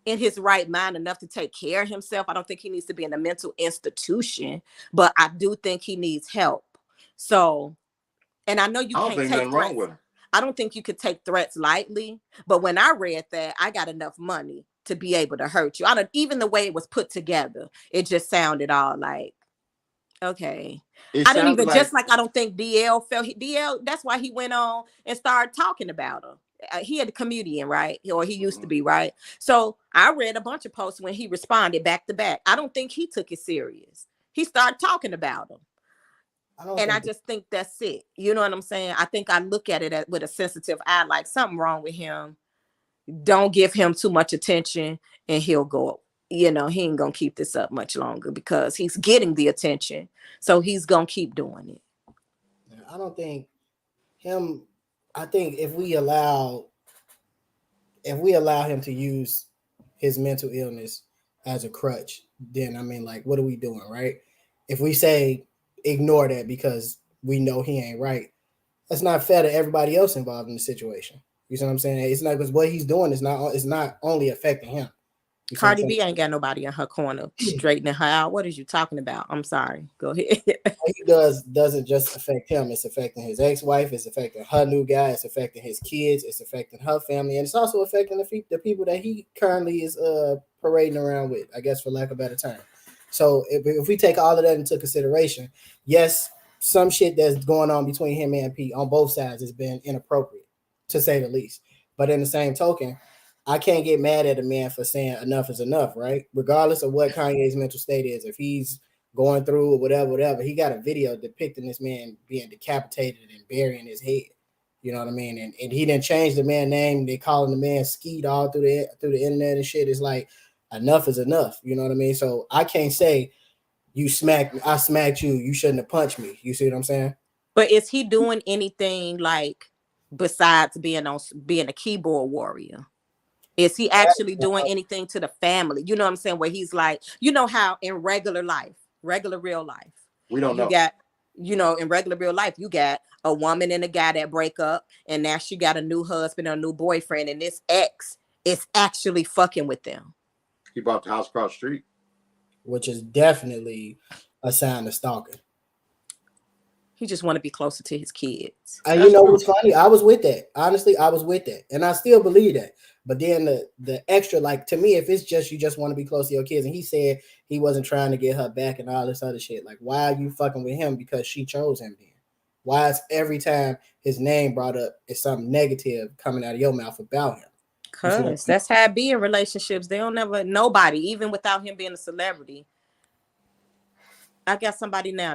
S2: in his right mind enough to take care of himself. I don't think he needs to be in a mental institution, but I do think he needs help. So, and I know you can't take threats. Wrong with him. I don't think you could take threats lightly, but when I read that, I got enough money to be able to hurt you. Even the way it was put together, it just sounded all like, okay. I didn't even, just like I don't think DL felt, that's why he went on and started talking about her. He had a comedian, right? Or he used to be, right? So I read a bunch of posts when he responded back to back. I don't think he took it serious. He started talking about him. I just think that's it. You know what I'm saying? I think I look at it with a sensitive eye, like something wrong with him. Don't give him too much attention and he'll go, you know, he ain't gonna keep this up much longer because he's getting the attention. So he's gonna keep doing it.
S3: I don't think him, I think if we allow him to use his mental illness as a crutch, then I mean, like, what are we doing, right? If we say ignore that because we know he ain't right, that's not fair to everybody else involved in the situation. You see what I'm saying? It's not, because what he's doing is not only affecting him.
S2: Cardi B ain't got nobody in her corner straightening her out. What is you talking about? I'm sorry. Go ahead.
S3: What he doesn't just affect him. It's affecting his ex-wife. It's affecting her new guy. It's affecting his kids. It's affecting her family. And it's also affecting the people that he currently is parading around with, I guess, for lack of a better term. So if we take all of that into consideration, yes, some shit that's going on between him and Pete on both sides has been inappropriate, to say the least. But in the same token, I can't get mad at a man for saying enough is enough, right? Regardless of what Kanye's mental state is, if he's going through or whatever, he got a video depicting this man being decapitated and burying his head. You know what I mean? And he didn't change the man's name. They calling the man Skeet all through the internet and shit. It's like, enough is enough. You know what I mean? So I can't say I smacked you. You shouldn't have punched me. You see what I'm saying?
S2: But is he doing anything like besides being a keyboard warrior? Is he actually doing anything to the family? You know what I'm saying? Where he's like, you know how in regular real life,
S1: We don't know.
S2: You got, in regular real life, you got a woman and a guy that break up, and now she got a new husband or a new boyfriend, and this ex is actually fucking with them.
S1: He bought the house across the street.
S3: Which is definitely a sign of stalking.
S2: He just want to be closer to his kids.
S3: You know what's funny? I was with that. Honestly, I was with that. And I still believe that. But then the extra, like, to me, if it's just you just want to be close to your kids, and he said he wasn't trying to get her back and all this other shit, like, why are you fucking with him because she chose him then? Why is every time his name brought up is something negative coming out of your mouth about him?
S2: Because that's how it be in relationships. They don't never, nobody, even without him being a celebrity. I got somebody now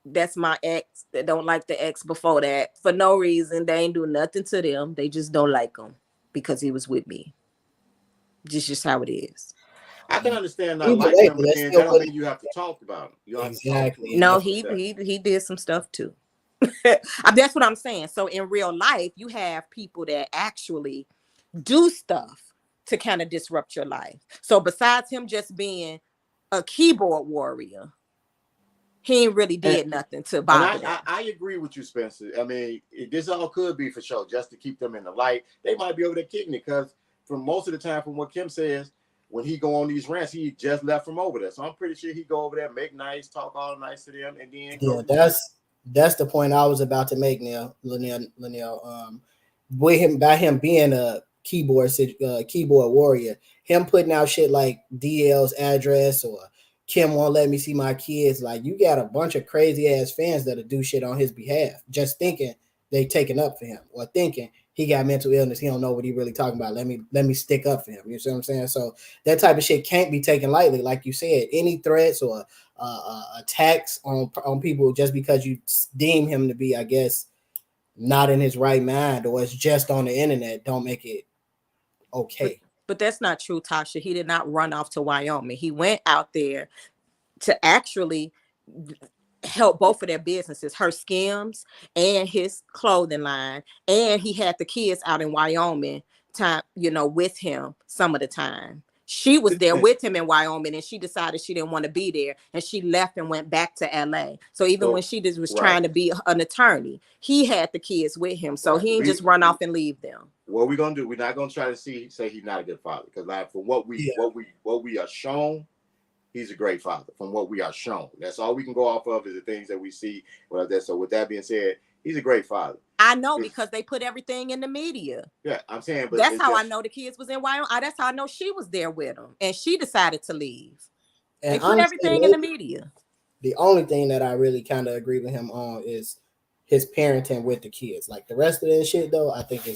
S2: that's my ex that don't like the ex before that for no reason. They ain't do nothing to them. They just don't like him because he was with me. Just how it is.
S1: I can understand not liking him, but then that don't mean you have to talk about him.
S3: Exactly.
S2: No, he did some stuff too. That's what I'm saying. So in real life, you have people that actually do stuff to kind of disrupt your life. So besides him just being a keyboard warrior, he ain't really did nothing to bother them.
S1: I agree with you, Spencer. I mean, this all could be for sure, just to keep them in the light. They might be over there kicking it because from most of the time, from what Kim says, when he go on these rants, he just left from over there. So I'm pretty sure he go over there, make nice, talk all nice to them, and then go.
S3: That's the point I was about to make now, Linnell. With him, by him being a keyboard warrior, him putting out shit like DL's address or Kim won't let me see my kids. Like, you got a bunch of crazy ass fans that'll do shit on his behalf, just thinking they taking up for him or thinking he got mental illness. He don't know what he really talking about. Let me stick up for him. You see what I'm saying? So that type of shit can't be taken lightly. Like you said, any threats or attacks on people just because you deem him to be, I guess, not in his right mind or it's just on the internet don't make it okay.
S2: But that's not true, Tasha. He did not run off to Wyoming. He went out there to actually help both of their businesses, her Skims and his clothing line. And he had the kids out in Wyoming with him some of the time. She was there with him in Wyoming, and she decided she didn't want to be there, and she left and went back to LA. So even when she was trying to be an attorney, he had the kids with him. So he didn't just run off and leave them.
S1: What we're gonna do? We're not gonna try to say he's not a good father, because like from what we are shown, he's a great father. From what we are shown, that's all we can go off of is the things that we see. So with that being said, he's a great father.
S2: I know because they put everything in the media.
S1: Yeah, I'm saying, but
S2: that's how I know the kids was in Wyoming. That's how I know she was there with him, and she decided to leave. And they put everything in the media.
S3: The only thing that I really kind of agree with him on is his parenting with the kids. Like the rest of that shit, though, I think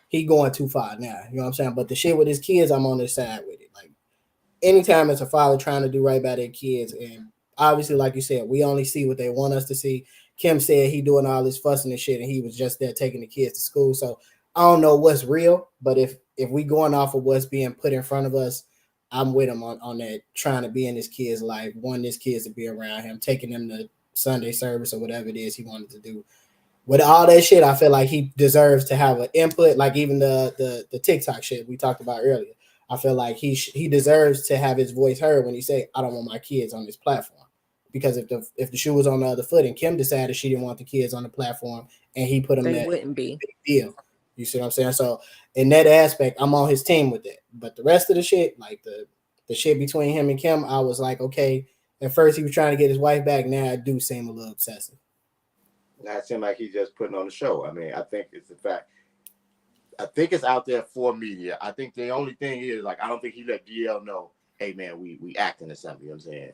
S3: he going too far now. You know what I'm saying? But the shit with his kids, I'm on his side with it. Like anytime it's a father trying to do right by their kids, and obviously, like you said, we only see what they want us to see. Kim said he doing all this fussing and shit, and he was just there taking the kids to school. So I don't know what's real, but if we going off of what's being put in front of us, I'm with him on that, trying to be in his kid's life, wanting his kids to be around him, taking them to Sunday service or whatever it is he wanted to do. With all that shit, I feel like he deserves to have an input, like even the TikTok shit we talked about earlier. I feel like he deserves to have his voice heard when he say, I don't want my kids on this platform. Because if the shoe was on the other foot and Kim decided she didn't want the kids on the platform and he put them there,
S2: wouldn't be
S3: big deal. You see what I'm saying? So in that aspect, I'm on his team with that. But the rest of the shit, like the shit between him and Kim, I was like, okay. At first he was trying to get his wife back. Now it do seem a little obsessive.
S1: Now it seems like he's just putting on the show. I mean, I think it's the fact. I think it's out there for media. I think the only thing is, like, I don't think he let DL know, hey man, we acting or something, you know what I'm saying?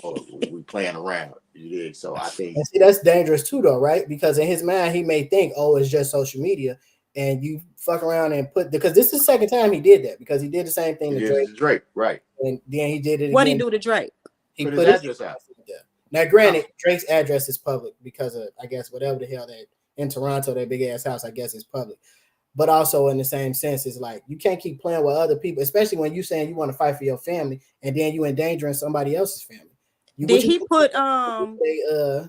S1: Or we playing around. You dig? So I think
S3: that's dangerous too, though, right? Because in his mind, he may think, oh, it's just social media, and you fuck around and because this is the second time he did that, because he did the same thing to
S1: Drake, right?
S3: And then he did it again.
S2: What did he do to Drake?
S1: He put his address out.
S3: Now, granted, Drake's address is public because of, I guess, whatever the hell that in Toronto, that big ass house, I guess, is public. But also in the same sense, it's like you can't keep playing with other people, especially when you saying you want to fight for your family and then you endangering somebody else's family.
S2: Did he put
S1: Sheena,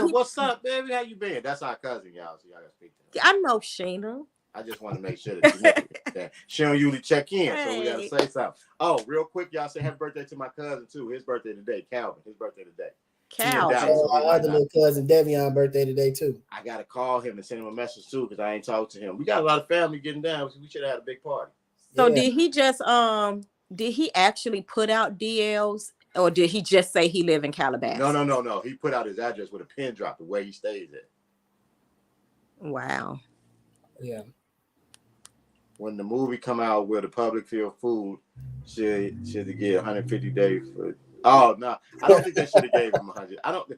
S1: what's up, baby? How you been? That's our cousin, y'all. So y'all gotta speak to her.
S2: I know Sheena.
S1: I just want to make sure that you know that she don't usually check in, so we gotta say something. Oh, real quick, y'all say happy birthday to my cousin too. His birthday today, Calvin. His birthday today.
S2: Calvin.
S1: So
S3: our other little cousin Devion's birthday today too.
S1: I gotta call him and send him a message too because I ain't talked to him. We got a lot of family getting down. So we should have had a big party.
S2: So did he just did he actually put out DLs or did he just say he live in Calabasas?
S1: No. He put out his address with a pin drop of where he stays at.
S2: Wow.
S3: Yeah.
S1: When the movie come out where the public feel food, should get 150 days for? Oh no, I don't think they should have gave him 100. I don't.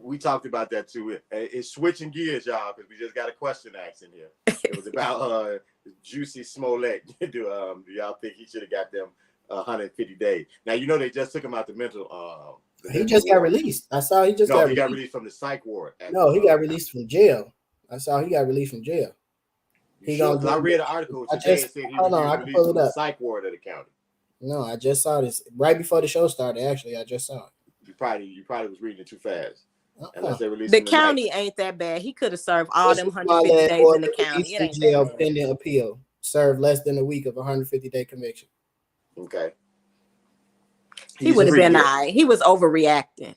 S1: We talked about that too. It's switching gears, y'all, because we just got a question asked in here. It was about Juicy Smollett. Do y'all think he should have got them 150 days? Now you know they just took him out the mental.
S3: He just got released. I saw he just got
S1: released from the psych ward.
S3: No, he got released from jail. I saw he got released from jail.
S1: I read an article today that said he was released from the psych ward of the county.
S3: No, I just saw this right before the show started. Actually, I just saw it.
S1: You probably was reading it too fast. Unless they released
S2: the county ain't that bad. He could have served all them 150 days in the county. It ain't jail that bad.
S3: Pending appeal. Served less than a week of 150-day conviction.
S1: Okay.
S2: He would have been all right. He was overreacting.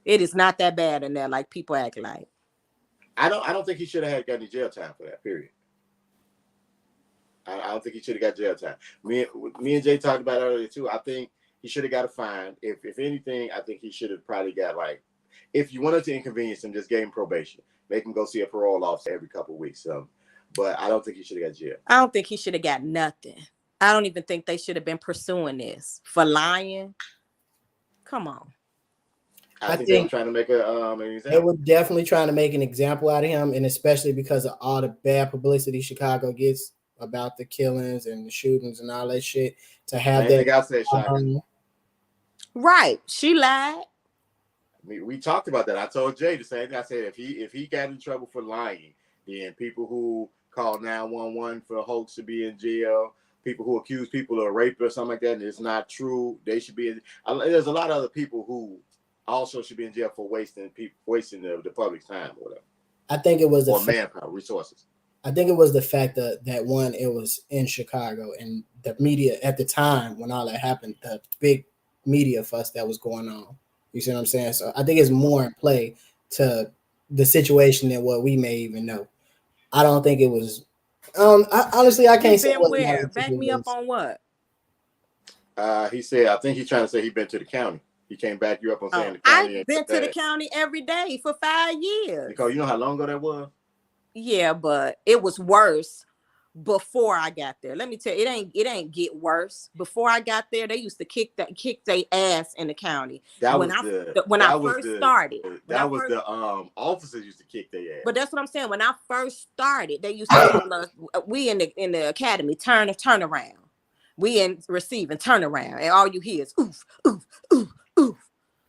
S2: It is not that bad in there like people act like.
S1: I don't think he should have got any jail time for that, period. I don't think he should have got jail time. Me and Jay talked about it earlier too. I think he should have got a fine. If anything, I think he should have probably got if you wanted to inconvenience him, just gave him probation. Make him go see a parole officer every couple of weeks. But I don't think he should have got jail.
S2: I don't think he should have got nothing. I don't even think they should have been pursuing this for lying. Come on.
S1: I think they were trying to make an example.
S3: They were definitely trying to make an example out of him, and especially because of all the bad publicity Chicago gets about the killings and the shootings and all that shit. To have that,
S2: right? She lied.
S1: We talked about that. I told Jay the same thing. I said if he got in trouble for lying, then people who call 911 for a hoax should be in jail. People who accuse people of rape or something like that, and it's not true, they should be in. There's a lot of other people who also should be in jail for wasting the public's time or whatever.
S3: I think it was
S1: manpower, resources.
S3: I think it was the fact that one, it was in Chicago, and the media at the time when all that happened, the big media fuss that was going on. You see what I'm saying? So I think it's more in play to the situation than what we may even know. I don't think it was. Honestly, I can't say
S2: where. Back me up on what?
S1: He said, I think he's trying to say he's been to the county. He can't back you up on saying the county.
S2: I've been to the county every day for 5 years.
S1: Because you know how long ago that was?
S2: Yeah, but it was worse before I got there. Let me tell you, it ain't get worse. Before I got there, they used to kick their ass in the county. When I first started.
S1: Officers used to kick their ass.
S2: But that's what I'm saying. When I first started, they used to tell us, we in the academy, turn around. We in receiving, turn around. And all you hear is oof, oof, oof, oof.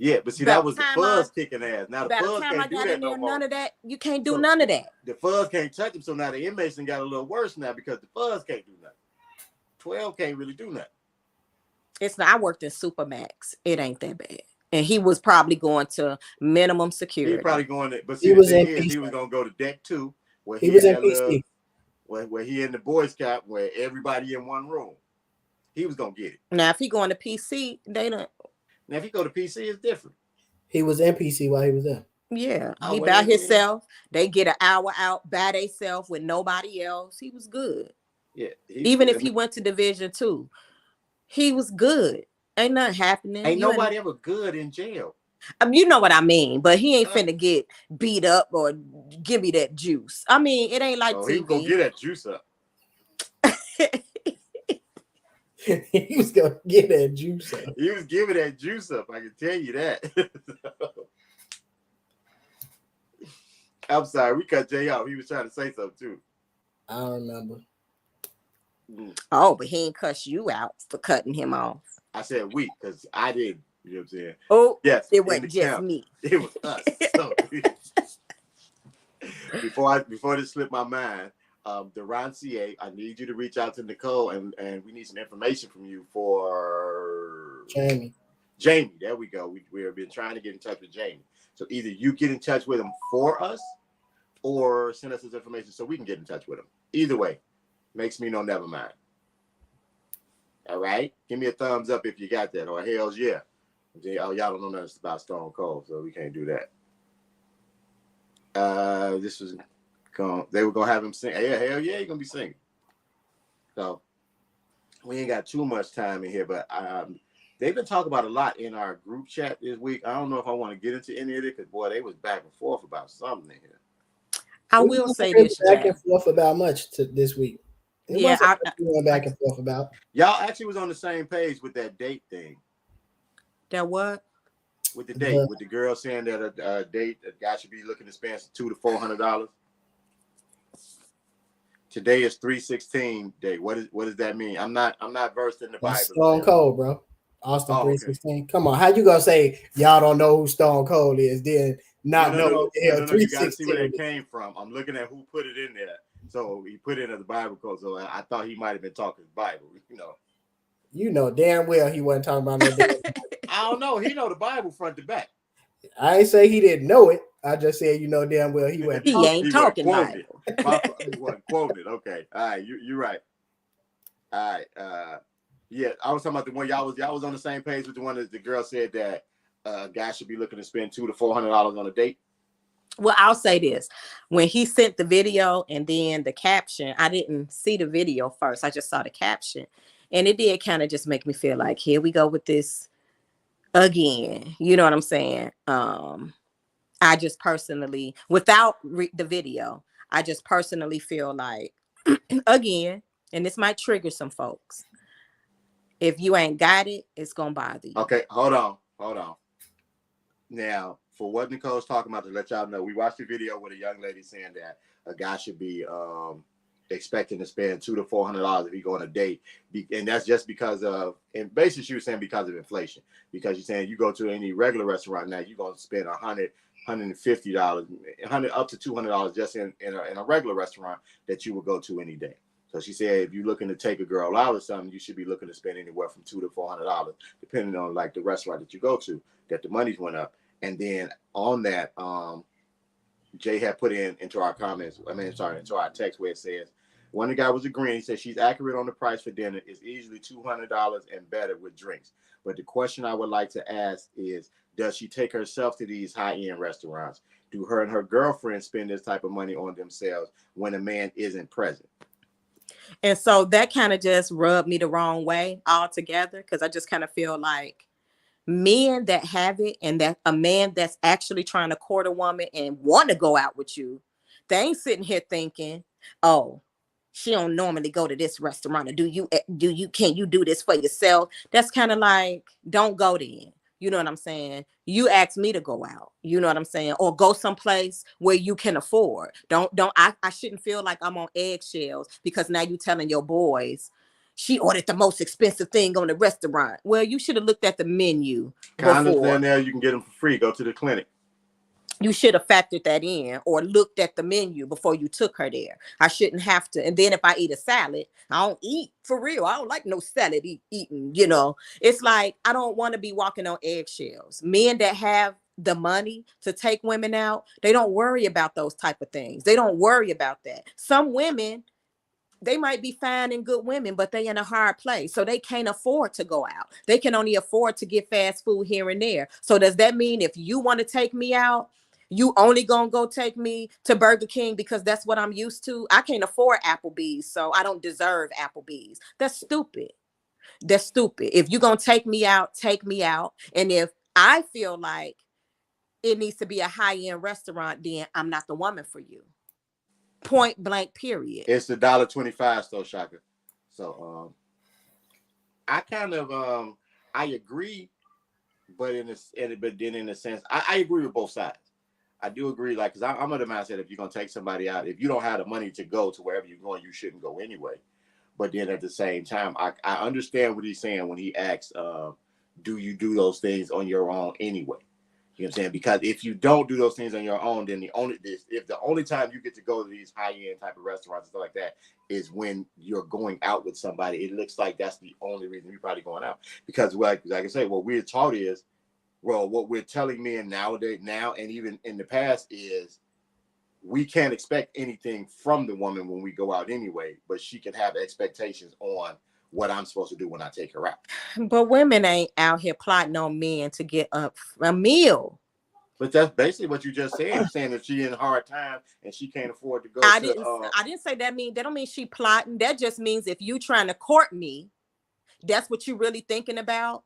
S1: Yeah, but see, that was the fuzz kicking ass. Now the fuzz can't do that no more.
S2: None of that. You can't do none of that.
S1: The fuzz can't touch him, so now the inmates got a little worse now because the fuzz can't do nothing. 12 can't really do nothing.
S2: It's not. I worked in Supermax. It ain't that bad. And he was probably going to minimum security.
S1: He probably going to, but see, he was going to go to deck 2, where
S3: he was in PC.
S1: Where he in the Boy Scout, where everybody in one room. He was going to get it.
S2: Now, if he going to PC, they don't.
S1: Now, if he go to PC, it's different.
S3: He was in PC while he was there.
S2: Yeah, he by himself. They get an hour out by themselves with nobody else. He was good.
S1: Yeah.
S2: Even if he went to Division 2, he was good. Ain't nothing happening.
S1: Ain't nobody ever good in jail.
S2: You know what I mean, but he ain't finna get beat up or give me that juice. I mean, it ain't like TV.
S1: He was gonna get that juice up.
S3: He was gonna get that juice up.
S1: He was giving that juice up. I can tell you that. I'm sorry, we cut Jay off. He was trying to say something too.
S3: I don't remember.
S2: Oh, but he ain't cuss you out for cutting him off.
S1: I said we, because I didn't. You know what I'm saying?
S2: Oh,
S1: yes,
S2: it wasn't just me.
S1: It was us. So, before this slipped my mind, the Ron CA, I need you to reach out to Nicole and we need some information from you for
S3: Jamie.
S1: There we go. We have been trying to get in touch with Jamie. So either you get in touch with him for us or send us his information so we can get in touch with him. Either way, makes me know never mind. All right? Give me a thumbs up if you got that, or hell's yeah. Oh, y'all don't know nothing about Stone Cold, so we can't do that. This was they were gonna have him sing. Yeah, hell yeah, he's gonna be singing. So we ain't got too much time in here, but they've been talking about a lot in our group chat this week. I don't know if I want to get into any of it because boy, they was back and forth about something in here.
S2: I will say this,
S3: back
S2: Jay.
S3: and forth about much this week. It
S2: Yeah,
S3: wasn't much we went back and forth about.
S1: Y'all actually was on the same page with that date thing.
S2: that what?
S1: With the date, with the girl saying that a date, a guy should be looking to spend $200 to $400. Today is 3/16 day. What does that mean? I'm not versed in the Bible.
S3: Stone Cold, bro. Austin 316. Okay. Come on, how you gonna say y'all don't know who Stone Cold is? Then know what the hell 316
S1: you gotta see where that came from. I'm looking at who put it in there. So he put it in the Bible code. So I thought he might have been talking Bible.
S3: You know damn well he wasn't talking about no damn Bible.
S1: I don't know. He know the Bible front to back.
S3: I ain't say he didn't know it. I just said you know damn well he wasn't.
S2: He ain't talking Bible.
S1: He wasn't quoting it. Okay. All right. You're right. All right. Yeah, I was talking about the one y'all was on the same page with the one that the girl said that a guy should be looking to spend $200 to $400 on a date.
S2: Well, I'll say this. When he sent the video and then the caption, I didn't see the video first. I just saw the caption. And it did kind of just make me feel like, here we go with this again. You know what I'm saying? I just personally, without the video, I just personally feel like, again, and this might trigger some folks. If you ain't got it, it's going to bother you.
S1: Okay, hold on. Now, for what Nicole's talking about, to let y'all know, we watched a video with a young lady saying that a guy should be expecting to spend $200 to $400 if he go on a date, and that's just because of, and basically she was saying because of inflation. Because she's saying you go to any regular restaurant now, you're gonna spend $100, $150, $100 up to $200 just in a regular restaurant that you would go to any day. So she said if you're looking to take a girl out or something, you should be looking to spend anywhere from $200 to $400, depending on like the restaurant that you go to, that the money's went up. And then on that, Jay had put into our comments, into our text where it says, one of the guy was agreeing, he said she's accurate on the price for dinner. It's easily $200 and better with drinks. But the question I would like to ask is, does she take herself to these high-end restaurants? Do her and her girlfriend spend this type of money on themselves when a man isn't present?
S2: And so that kind of just rubbed me the wrong way altogether, because I just kind of feel like men that have it, and that a man that's actually trying to court a woman and want to go out with you, they ain't sitting here thinking, oh, she don't normally go to this restaurant, or can you do this for yourself? That's kind of like, don't go then. You know what I'm saying? You asked me to go out. You know what I'm saying? Or go someplace where you can afford. I shouldn't feel like I'm on eggshells because now you telling your boys she ordered the most expensive thing on the restaurant. Well, you should have looked at the menu
S1: Condoms
S2: before.
S1: in there, you can get them for free. Go to the clinic.
S2: You should have factored that in or looked at the menu before you took her there. I shouldn't have to. And then if I eat a salad, I don't eat for real. I don't like no salad eating, you know. It's like, I don't want to be walking on eggshells. Men that have the money to take women out, they don't worry about those type of things. They don't worry about that. Some women, they might be fine and good women, but they in a hard place. So they can't afford to go out. They can only afford to get fast food here and there. So does that mean if you want to take me out, you only gonna go take me to Burger King because that's what I'm used to? I can't afford Applebee's, so I don't deserve Applebee's. That's stupid. That's stupid. If you're gonna take me out, take me out. And if I feel like it needs to be a high-end restaurant, then I'm not the woman for you. Point blank, period.
S1: It's the $1.25 still, Shaka. So I kind of I agree, but in a sense, I agree with both sides. I do agree, like, because I'm of the mindset, if you're gonna take somebody out, if you don't have the money to go to wherever you're going, you shouldn't go anyway. But then at the same time, I understand what he's saying when he asks, do you do those things on your own anyway? You know what I'm saying? Because if you don't do those things on your own, then the only time you get to go to these high-end type of restaurants and stuff like that is when you're going out with somebody. It looks like that's the only reason you're probably going out. Because like I say, what we're taught is, well, what we're telling men nowadays, now and even in the past, is we can't expect anything from the woman when we go out anyway, but she can have expectations on what I'm supposed to do when I take her out.
S2: But women ain't out here plotting on men to get a meal.
S1: But that's basically what you just said. You're saying that she in hard times and she can't afford to go
S2: I
S1: to.
S2: didn't say that that don't mean she plotting. That just means if you trying to court me, that's what you really thinking about.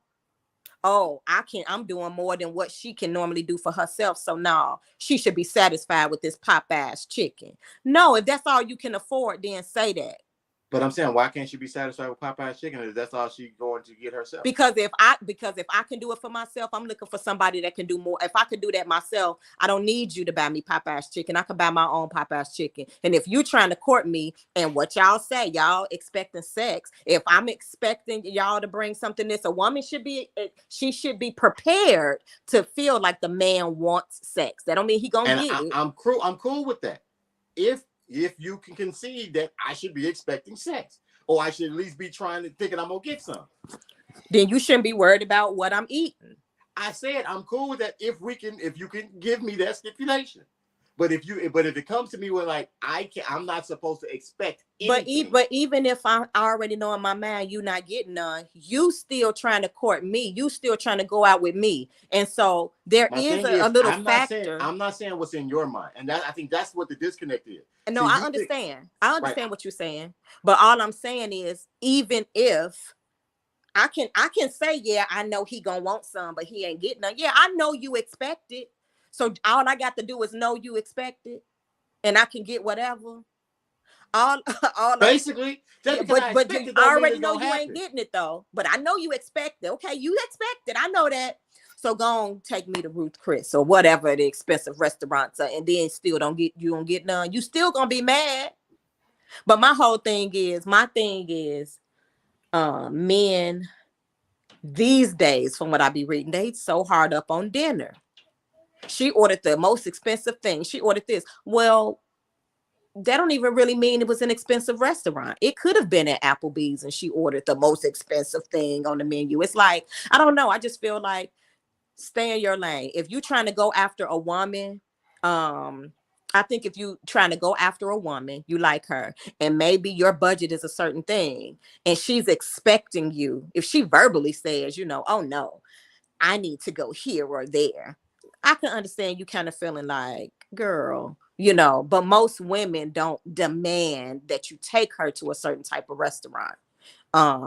S2: Oh, I'm doing more than what she can normally do for herself. So no, she should be satisfied with this Popeye's chicken. No, if that's all you can afford, then say that.
S1: But I'm saying, why can't she be satisfied with Popeye's chicken if that's all she's going to get herself?
S2: Because if I can do it for myself, I'm looking for somebody that can do more. If I can do that myself, I don't need you to buy me Popeye's chicken. I can buy my own Popeye's chicken. And if you trying to court me and what y'all say, y'all expecting sex. If I'm expecting y'all to bring something, a woman should be prepared to feel like the man wants sex. That don't mean he gonna get it.
S1: I'm cool with that. If you can concede that I should be expecting sex, or I should at least be thinking I'm gonna get some,
S2: then you shouldn't be worried about what I'm eating.
S1: I said I'm cool with that if you can give me that stipulation. But if it comes to me with like I'm not supposed to expect anything.
S2: But even if I already know in my mind you not getting none, you still trying to court me. You still trying to go out with me. And so there is a little factor.
S1: I'm not saying what's in your mind. And I think that's what the disconnect is.
S2: No, I understand. I understand what you're saying. But all I'm saying is, even if I can say, yeah, I know he gonna want some, but he ain't getting none. Yeah, I know you expect it. So all I got to do is know you expect it, and I can get whatever. All
S1: basically.
S2: But you already know you ain't getting it though. But I know you expect it. Okay, you expect it. I know that. So go on, take me to Ruth Chris or whatever the expensive restaurants are, and then still don't get none. You still gonna be mad. But my thing is, men these days, from what I be reading, they so hard up on dinner. She ordered the most expensive thing. She ordered this. Well, that don't even really mean it was an expensive restaurant. It could have been at Applebee's and she ordered the most expensive thing on the menu. It's like, I don't know. I just feel like stay in your lane. If you're trying to go after a woman, I think if you trying to go after a woman, you like her, and maybe your budget is a certain thing, and she's expecting you. If she verbally says, oh no, I need to go here or there, I can understand you kind of feeling like, girl, but most women don't demand that you take her to a certain type of restaurant.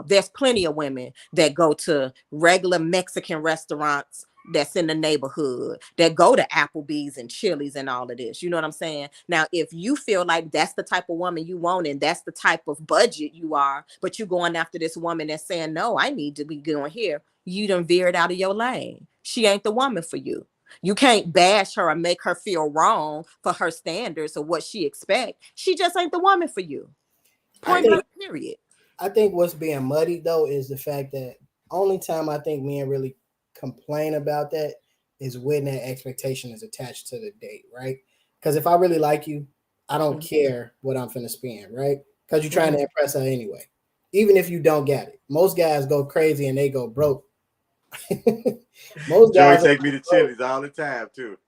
S2: There's plenty of women that go to regular Mexican restaurants that's in the neighborhood, that go to Applebee's and Chili's and all of this. You know what I'm saying? Now, if you feel like that's the type of woman you want and that's the type of budget you are, but you're going after this woman that's saying, no, I need to be going here, you done veered out of your lane. She ain't the woman for you. You can't bash her or make her feel wrong for her standards or what she expects. She just ain't the woman for you. Period.
S3: I think what's being muddied though is the fact that only time I think men really complain about that is when that expectation is attached to the date, right? Because if I really like you, I don't care what I'm finna spend, right? Because you're trying to impress her anyway. Even if you don't get it. Most guys go crazy and they go broke.
S1: Most guys take me to Chili's all the time too.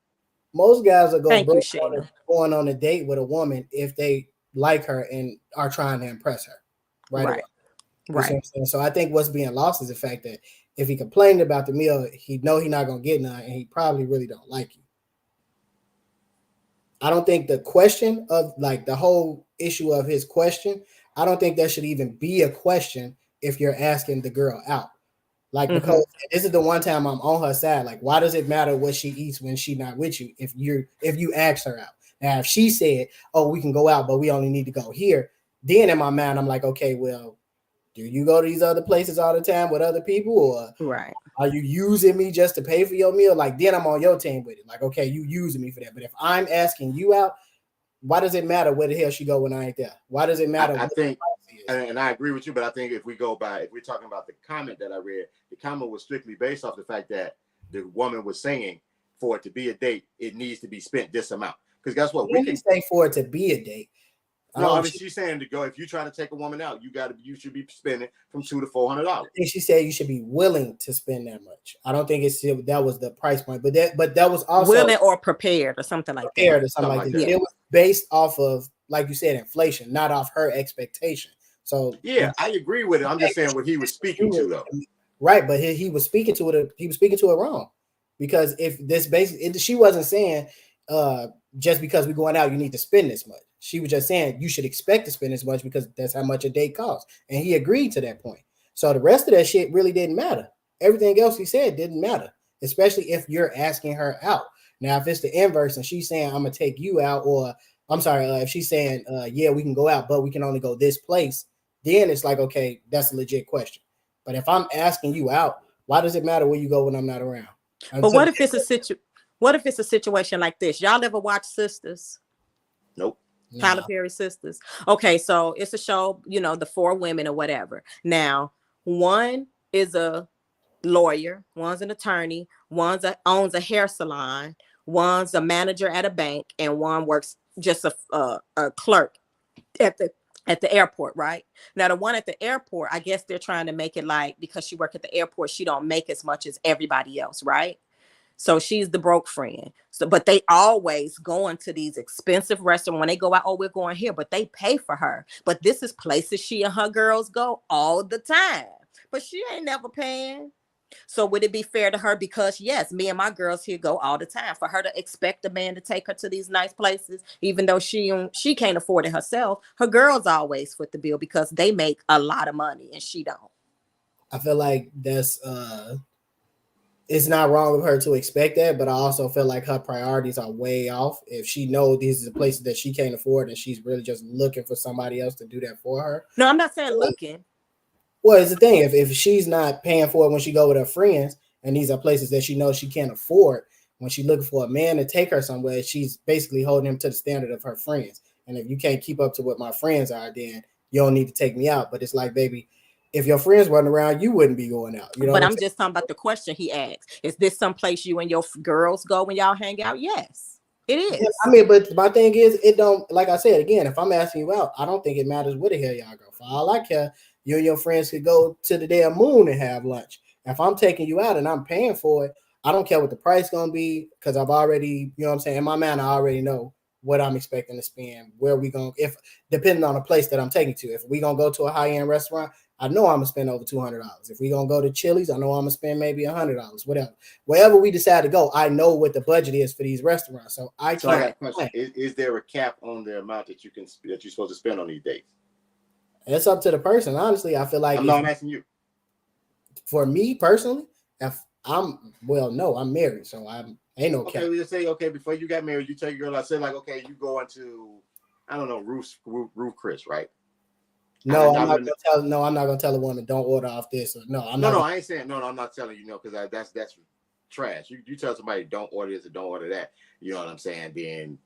S3: Most guys are going on a date with a woman if they like her and are trying to impress her. Right. So I think what's being lost is the fact that if he complained about the meal, he know he's not gonna get none, and he probably really don't like you. I don't think the question of like the whole issue of his question, I don't think that should even be a question if you're asking the girl out. Like, because this is the one time I'm on her side. Like, why does it matter what she eats when she's not with you if you ask her out? Now, if she said, oh, we can go out, but we only need to go here, then in my mind, I'm like, okay, well, do you go to these other places all the time with other people, or are you using me just to pay for your meal? Like, then I'm on your team with it. Like, okay, you using me for that. But if I'm asking you out, why does it matter where the hell she go when I ain't there? Why does it matter?
S1: I think, and I agree with you, but I think if we're talking about the comment that I read, the comment was strictly based off the fact that the woman was saying for it to be a date, it needs to be spent this amount. Because guess what?
S3: We can say for it to be a date.
S1: No, I mean, she's saying to go, if you're trying to take a woman out, you should be spending from $200 to $400. I
S3: think she said you should be willing to spend that much. I don't think that was the price point, but that was also
S2: willing or prepared or something like that.
S3: Or something like that. It was based off of, like you said, inflation, not off her expectation. So
S1: yeah, I agree with it. I'm just saying what he was speaking to, though.
S3: Right, but he was speaking to it. He was speaking to it wrong, because if this basically, she wasn't saying just because we're going out, you need to spend this much. She was just saying you should expect to spend this much because that's how much a date costs, and he agreed to that point. So the rest of that shit really didn't matter. Everything else he said didn't matter, especially if you're asking her out. Now, if it's the inverse and she's saying I'm gonna take you out, or I'm sorry, if she's saying yeah, we can go out, but we can only go this place, then it's like, okay, that's a legit question. But if I'm asking you out, why does it matter where you go when I'm not around?
S2: But what if it's a situation like this? Y'all ever watch Sisters?
S1: Nope.
S2: Tyler Perry Sisters. Okay, so it's a show, the 4 women or whatever. Now, one is a lawyer, one's an attorney, owns a hair salon, one's a manager at a bank, and one works just a clerk at the airport, right? Now, the one at the airport, I guess they're trying to make it like, because she work at the airport, she don't make as much as everybody else, right? So she's the broke friend. So, but they always go into these expensive restaurants. When they go out, oh, we're going here, but they pay for her. But this is places she and her girls go all the time. But she ain't never paying. So would it be fair to her? Because yes, me and my girls here go all the time. For her to expect a man to take her to these nice places, even though she can't afford it herself, her girls always foot the bill because they make a lot of money and she don't.
S3: I feel like that's it's not wrong of her to expect that, but I also feel like her priorities are way off. If she knows these are the places that she can't afford and she's really just looking for somebody else to do that for her.
S2: No, I'm not saying looking.
S3: Well, it's the thing. If she's not paying for it when she go with her friends, and these are places that she knows she can't afford, when she's looking for a man to take her somewhere, she's basically holding him to the standard of her friends. And if you can't keep up to what my friends are, then you don't need to take me out. But it's like, baby, if your friends weren't around, you wouldn't be going out.
S2: But I'm just talking about the question he asked. Is this someplace you and your girls go when y'all hang out? Yes, it is.
S3: Yeah, I mean, but my thing is, it don't, like I said, again, if I'm asking you out, I don't think it matters where the hell y'all go. For all I care, you and your friends could go to the damn moon and have lunch. If I'm taking you out and I'm paying for it, I don't care what the price going to be, because I've already, you know what I'm saying, in my mind, I already know what I'm expecting to spend, where we going, if depending on the place that I'm taking to. If we going to go to a high-end restaurant, I know I'm going to spend over $200. If we going to go to Chili's, I know I'm going to spend maybe $100, whatever. Wherever we decide to go, I know what the budget is for these restaurants. So I
S1: got a question. Is there a cap on the amount that you're supposed to spend on these dates?
S3: It's up to the person. Honestly, I feel like
S1: I'm asking you.
S3: For me personally, if I'm married, so ain't no cap.
S1: Okay, we just say, okay, before you got married, you take your girl. I said, like, okay, you go into, I don't know, Ruth Chris, right?
S3: No, I'm not gonna tell a woman don't order off this. Or, no, I'm not.
S1: No, I ain't saying no. I'm not telling you no, because that's trash. You tell somebody don't order this or don't order that. You know what I'm saying? Then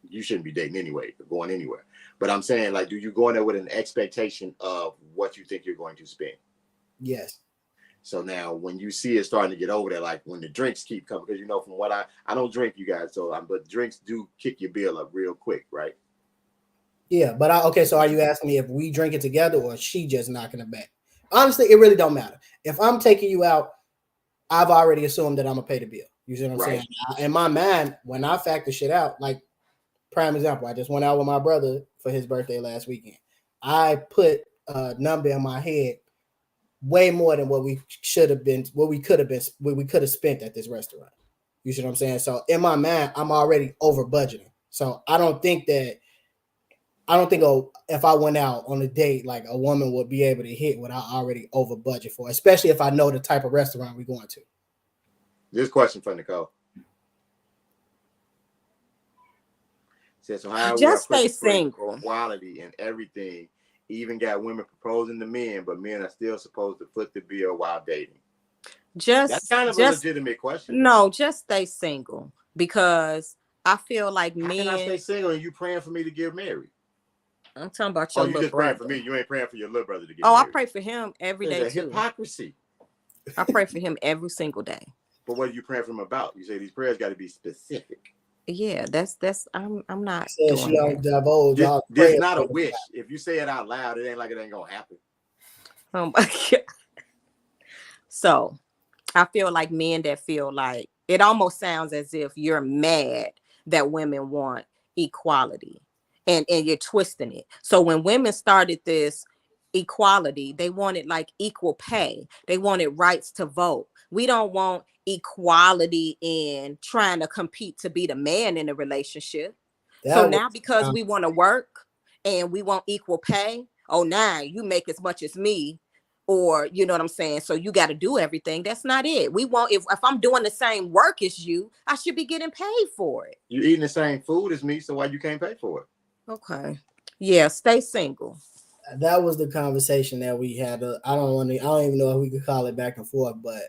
S1: you shouldn't be dating anyway, or going anywhere. But I'm saying, like, do you go in there with an expectation of what you think you're going to spend?
S3: Yes.
S1: So now, when you see it starting to get over there, like when the drinks keep coming, because from what I don't drink, you guys, but drinks do kick your bill up real quick, right?
S3: Yeah, but so are you asking me if we drink it together or she just knocking it back? Honestly, it really don't matter. If I'm taking you out, I've already assumed that I'm gonna pay the bill. You see what I'm saying? In my mind, when I factor shit out, like prime example, I just went out with my brother for his birthday last weekend. I put a number in my head way more than what we should have been, what we could have spent at this restaurant. You see what I'm saying? So in my mind, I'm already over budgeting. So I don't think if I went out on a date, like a woman would be able to hit what I already over budget for, especially if I know the type of restaurant we're going to.
S1: This question for Nicole. Says, so how
S2: just stay single.
S1: Quality and everything. Even got women proposing to men, but men are still supposed to foot the bill while dating. That's kind of a legitimate question.
S2: No, just stay single, because I feel like men.
S1: How can I stay single and you praying for me to get married?
S2: I'm talking about your little
S1: just
S2: brother.
S1: Praying for me. You ain't praying for your little brother to get married.
S2: I pray for him every day too.
S1: Hypocrisy.
S2: I pray for him every single day.
S1: But what are you praying for him about? You say these prayers got to be specific.
S2: Yeah, that's. I'm not.
S3: She don't divulge.
S1: There's not a wish. If you say it out loud, it ain't like it ain't gonna happen.
S2: Oh my God. So, I feel like men that feel like it almost sounds as if you're mad that women want equality, and you're twisting it. So when women started this, equality. They wanted like equal pay. They wanted rights to vote. We don't want equality in trying to compete to be the man in a relationship. So
S3: That was
S2: now because we want to work and we want equal pay, oh, now you make as much as me, or you know what I'm saying? So you got to do everything. That's not it. We want, if I'm doing the same work as you, I should be getting paid for it.
S1: You eating the same food as me, so why you can't pay for it?
S2: Okay. Yeah, stay single.
S3: that was the conversation that we had. I don't even know if we could call it back and forth, but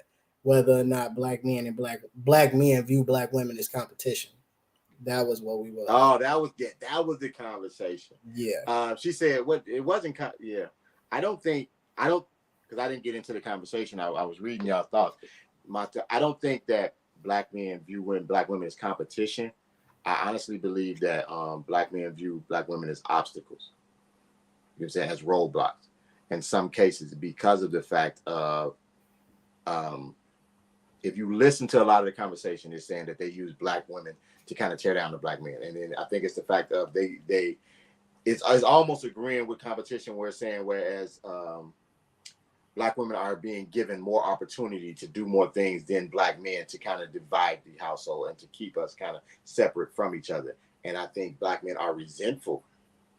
S3: whether or not black men and black men view black women as competition. That was what we were.
S1: Oh, that was the conversation.
S3: Yeah.
S1: She said what it wasn't. Yeah, I don't because I didn't get into the conversation. I was reading y'all thoughts. I don't think that black men view black women as competition. I honestly believe that black men view black women as obstacles. You know what I'm saying? As roadblocks. In some cases, because of the fact of if you listen to a lot of the conversation, it's saying that they use black women to kind of tear down the black men. And then I think it's the fact of it's almost agreeing with competition where it's saying whereas black women are being given more opportunity to do more things than black men to kind of divide the household and to keep us kind of separate from each other. And I think black men are resentful.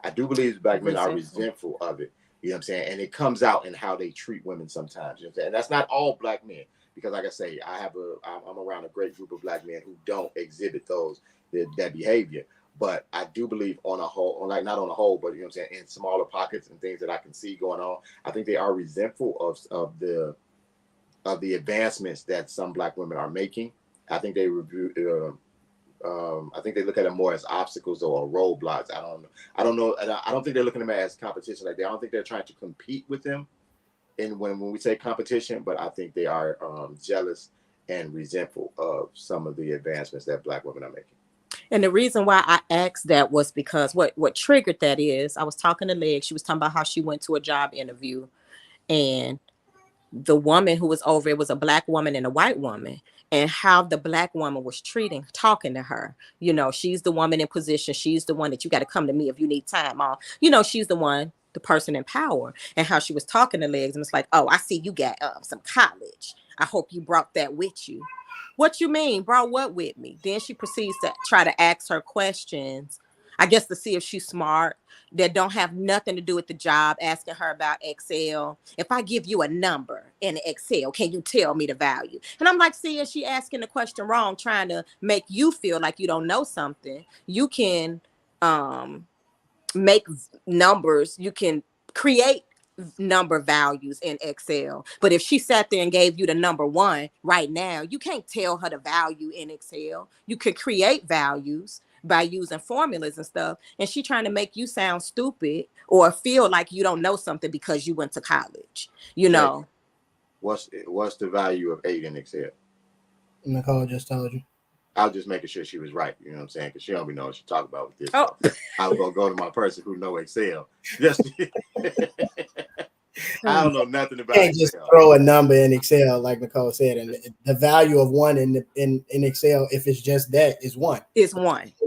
S1: I do believe black men are resentful of it. You know what I'm saying? And it comes out in how they treat women sometimes. You know what I'm saying? And that's not all black men. Because like I say, I'm around a great group of black men who don't exhibit that behavior. But I do believe on a whole, like not on a whole, but you know what I'm saying, in smaller pockets and things that I can see going on, I think they are resentful of the advancements that some black women are making. I think they I think they look at them more as obstacles or roadblocks. I don't know. I don't think they're looking at them as competition. Like I don't think they're trying to compete with them. And when we say competition, but I think they are jealous and resentful of some of the advancements that black women are making.
S2: And the reason why I asked that was because what triggered that is I was talking to Leg. She was talking about how she went to a job interview, and the woman who was over, it was a black woman and a white woman, and how the black woman was talking to her. You know, she's the woman in position. She's the one that you got to come to me if you need time on. You know, she's the one, the person in power, and how she was talking to Legs. And it's like, oh, I see you got some college. I hope you brought that with you. What you mean? Brought what with me? Then she proceeds to try to ask her questions, I guess to see if she's smart, that don't have nothing to do with the job, asking her about Excel. If I give you a number in Excel, can you tell me the value? And I'm like, see, is she asking the question wrong, trying to make you feel like you don't know something? You can make numbers, you can create number values in Excel. But if she sat there and gave you the number one right now, you can't tell her the value in Excel. You could create values by using formulas and stuff. And she trying to make you sound stupid or feel like you don't know something because you went to college. You know.
S1: What's the value of 8 in Excel?
S3: Nicole just told you.
S1: I was just making sure she was right. You know what I'm saying? Because she don't be knowing what she talk about with this.
S2: Oh.
S1: I was going to go to my person who know Excel. Just I don't know nothing about
S3: you can't
S1: Excel.
S3: Just throw a number in Excel, like Nicole said, and the value of one in Excel, if it's just that, is one.
S2: It's one.
S3: It's the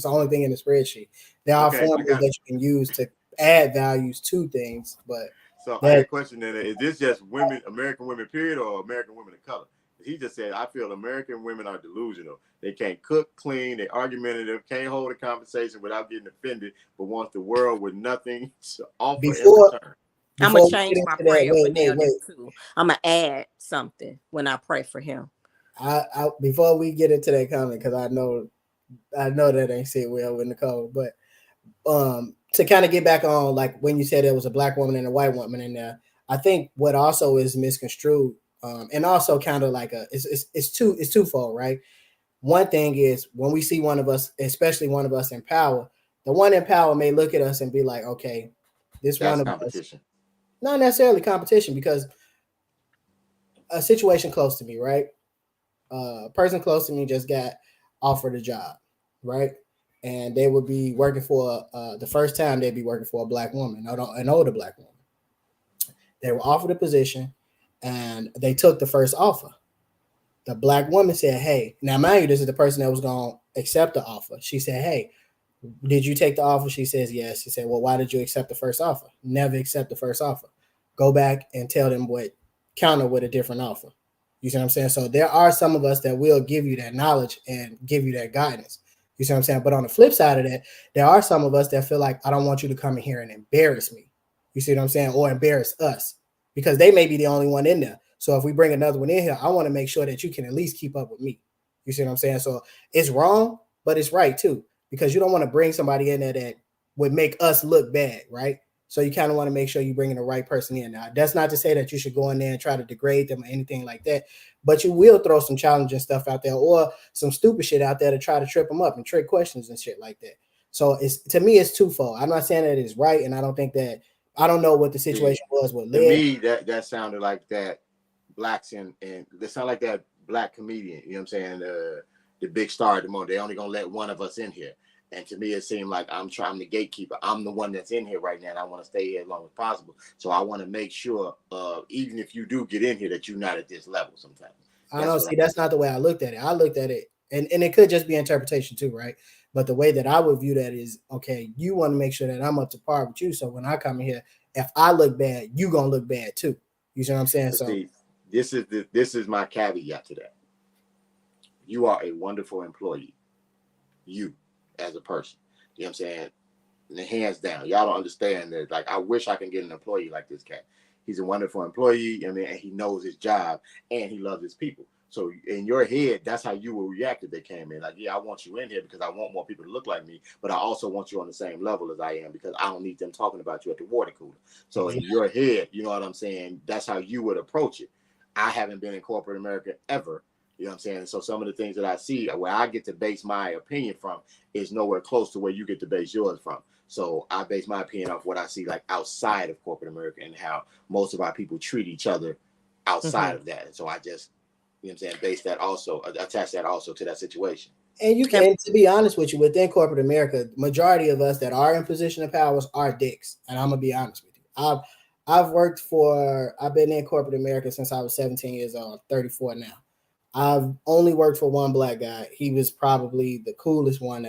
S3: only thing in the spreadsheet. There are formulas that you can use to add values to things, but
S1: so I had a question then: is this just women, American women, period, or American women of color? He just said, I feel American women are delusional. They can't cook, clean, they're argumentative, can't hold a conversation without getting offended, but wants the world with nothing to offer in return.
S2: I'm going to change my prayer for Daniel too. I'm going to add something when I pray for him.
S3: Before we get into that comment, because I know that ain't sit well with Nicole, but to kind of get back on, like when you said there was a black woman and a white woman in there, I think what also is misconstrued, and also kind of like it's twofold, right? One thing is when we see one of us, especially one of us in power, the one in power may look at us and be like, okay, this that's one of competition. Us, not necessarily competition, because a situation close to me, right? A person close to me just got offered a job, right? And they would be working for the first time they'd be working for a black woman, an older black woman. They were offered a position, and they took the first offer. The black woman said, hey, now mind you, this is the person that was going to accept the offer. She said, hey, Did you take the offer? She says yes. She said, well, why did you accept the first offer? Never accept the first offer. Go back and tell them counter with a different offer. You see what I'm saying? So there are some of us that will give you that knowledge and give you that guidance. You see what I'm saying? But on the flip side of that, there are some of us that feel like, I don't want you to come in here and embarrass me. You see what I'm saying? Or embarrass us, because they may be the only one in there. So if we bring another one in here, I want to make sure that you can at least keep up with me. You see what I'm saying? So it's wrong, but it's right too, because you don't want to bring somebody in there that would make us look bad, right? So you kind of want to make sure you're bringing the right person in. Now, that's not to say that you should go in there and try to degrade them or anything like that, but you will throw some challenging stuff out there or some stupid shit out there to try to trip them up and trick questions and shit like that. So to me, it's twofold. I'm not saying that it's right, and I don't know what the situation was with
S1: to
S3: Liz.
S1: me, that sounded like that blacks and they sound like that black comedian. You know what I'm saying? The big star at the moment. They only gonna let one of us in here. And to me, it seemed like I'm the gatekeeper. I'm the one that's in here right now, and I want to stay here as long as possible. So I want to make sure, even if you do get in here, that you're not at this level sometimes.
S3: I don't see. That's not the way I looked at it. I looked at it, and it could just be interpretation too, right? But the way that I would view that is, okay, you want to make sure that I'm up to par with you. So when I come in here, if I look bad, you gonna look bad too. You see what I'm saying? So
S1: see, this is my caveat to that. You are a wonderful employee. You. As a person, you know what I'm saying? And hands down, y'all don't understand that. Like, I wish I can get an employee like this cat. He's a wonderful employee. I mean, and he knows his job and he loves his people. So in your head, that's how you will react if they came in. Like, yeah, I want you in here because I want more people to look like me, but I also want you on the same level as I am because I don't need them talking about you at the water cooler. So in your head, you know what I'm saying? That's how you would approach it. I haven't been in corporate America ever. You know what I'm saying? And so some of the things that I see where I get to base my opinion from is nowhere close to where you get to base yours from. So I base my opinion off what I see like outside of corporate America and how most of our people treat each other outside of that. And so I just, you know what I'm saying, base that also, attach that also to that situation.
S3: And you can, to be honest with you, within corporate America, majority of us that are in position of powers are dicks. And I'm gonna be honest with you. I've been in corporate America since I was 17 years old, 34 now. I've only worked for one black guy. He was probably the coolest black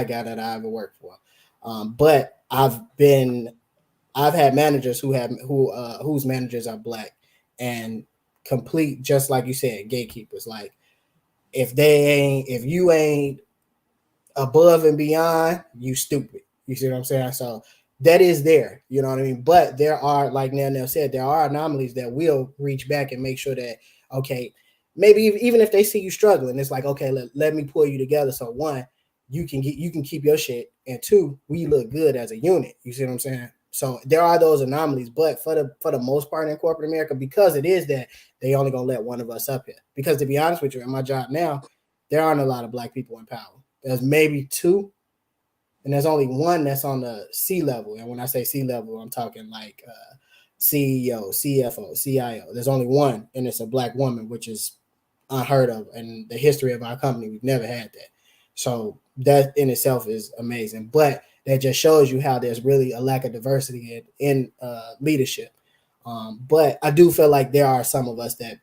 S3: guy that I ever worked for. But I've had managers whose managers are black and complete, just like you said, gatekeepers. Like if you ain't above and beyond, you stupid. You see what I'm saying? So that is there, you know what I mean? But there are, like Nell said, there are anomalies that will reach back and make sure that, okay, maybe even if they see you struggling, it's like, okay, let me pull you together. So one, you can keep your shit, and two, we look good as a unit. You see what I'm saying? So there are those anomalies, but for the most part in corporate America, because it is that, they only gonna let one of us up here. Because to be honest with you, in my job now, there aren't a lot of black people in power. There's maybe two, and there's only one that's on the C level. And when I say C level, I'm talking like CEO, CFO, CIO. There's only one, and it's a black woman, which is unheard of in the history of our company. We've never had that. So that in itself is amazing. But that just shows you how there's really a lack of diversity in leadership. But I do feel like there are some of us that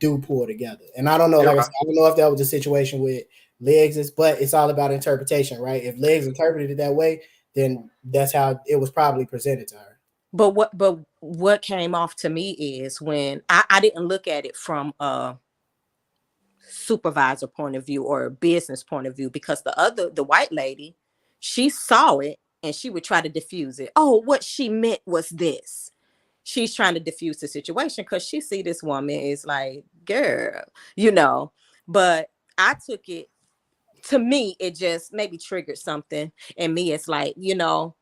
S3: do pull together. And I don't know, like I said, I don't know if that was a situation with Legs, but it's all about interpretation, right? If Legs interpreted it that way, then that's how it was probably presented to her.
S2: But what came off to me is when I didn't look at it from a supervisor point of view or a business point of view, because the white lady, she saw it and she would try to diffuse it. Oh, what she meant was this. She's trying to diffuse the situation because she see this woman is like, girl, you know. But I took it, to me, it just maybe triggered something in me. It's like, you know,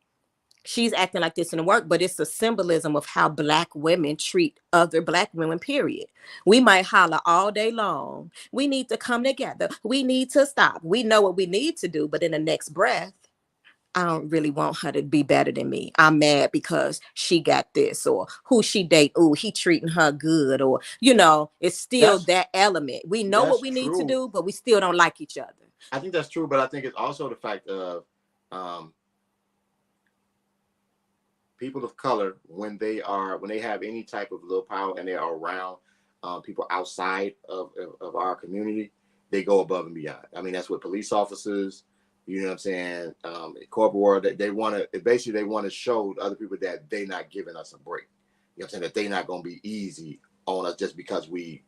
S2: she's acting like this in the work, but it's a symbolism of how black women treat other black women, period. We might holler all day long. We need to come together. We need to stop. We know what we need to do, but in the next breath, I don't really want her to be better than me. I'm mad because she got this, or who she date. Oh, he treating her good, or, you know, it's still that element. We know what we need to do, but we still don't like each other.
S1: I think that's true, but I think it's also the fact of people of color, when they have any type of little power and they are around people outside of our community, they go above and beyond. I mean, that's with police officers, You know what I'm saying? Corporate world, that they want to basically they want to show other people that they not giving us a break. You know what I'm saying? That they not gonna be easy on us just because we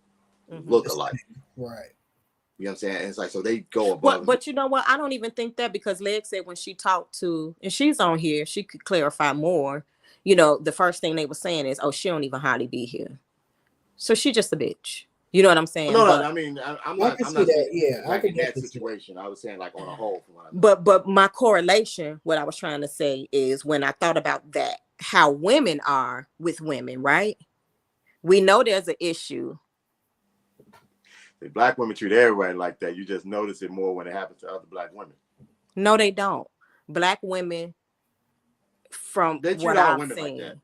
S1: look alike.
S3: Right.
S1: You know what I'm saying? And it's like so they go above.
S2: But you know what? I don't even think that, because Leg said when she talked to, and she's on here, she could clarify more. You know, the first thing they were saying is, "Oh, she don't even hardly be here, so she just a bitch." You know what I'm saying?
S1: No,
S2: But
S1: I mean I'm
S3: I
S1: not
S3: can
S1: I'm
S3: see
S1: not
S3: that.
S1: speaking
S3: Yeah, I
S1: like
S3: can
S1: in that
S3: definitely see that.
S1: situation. I was saying like on a whole from what I know.
S2: but my correlation, what I was trying to say is when I thought about that, how women are with women, right? We know there's an issue.
S1: The black women treat everybody like that. You just notice it more when it happens to other black women.
S2: No, they don't. Black women, from
S1: They treat
S2: what
S1: all
S2: I've
S1: women like that.
S2: seen,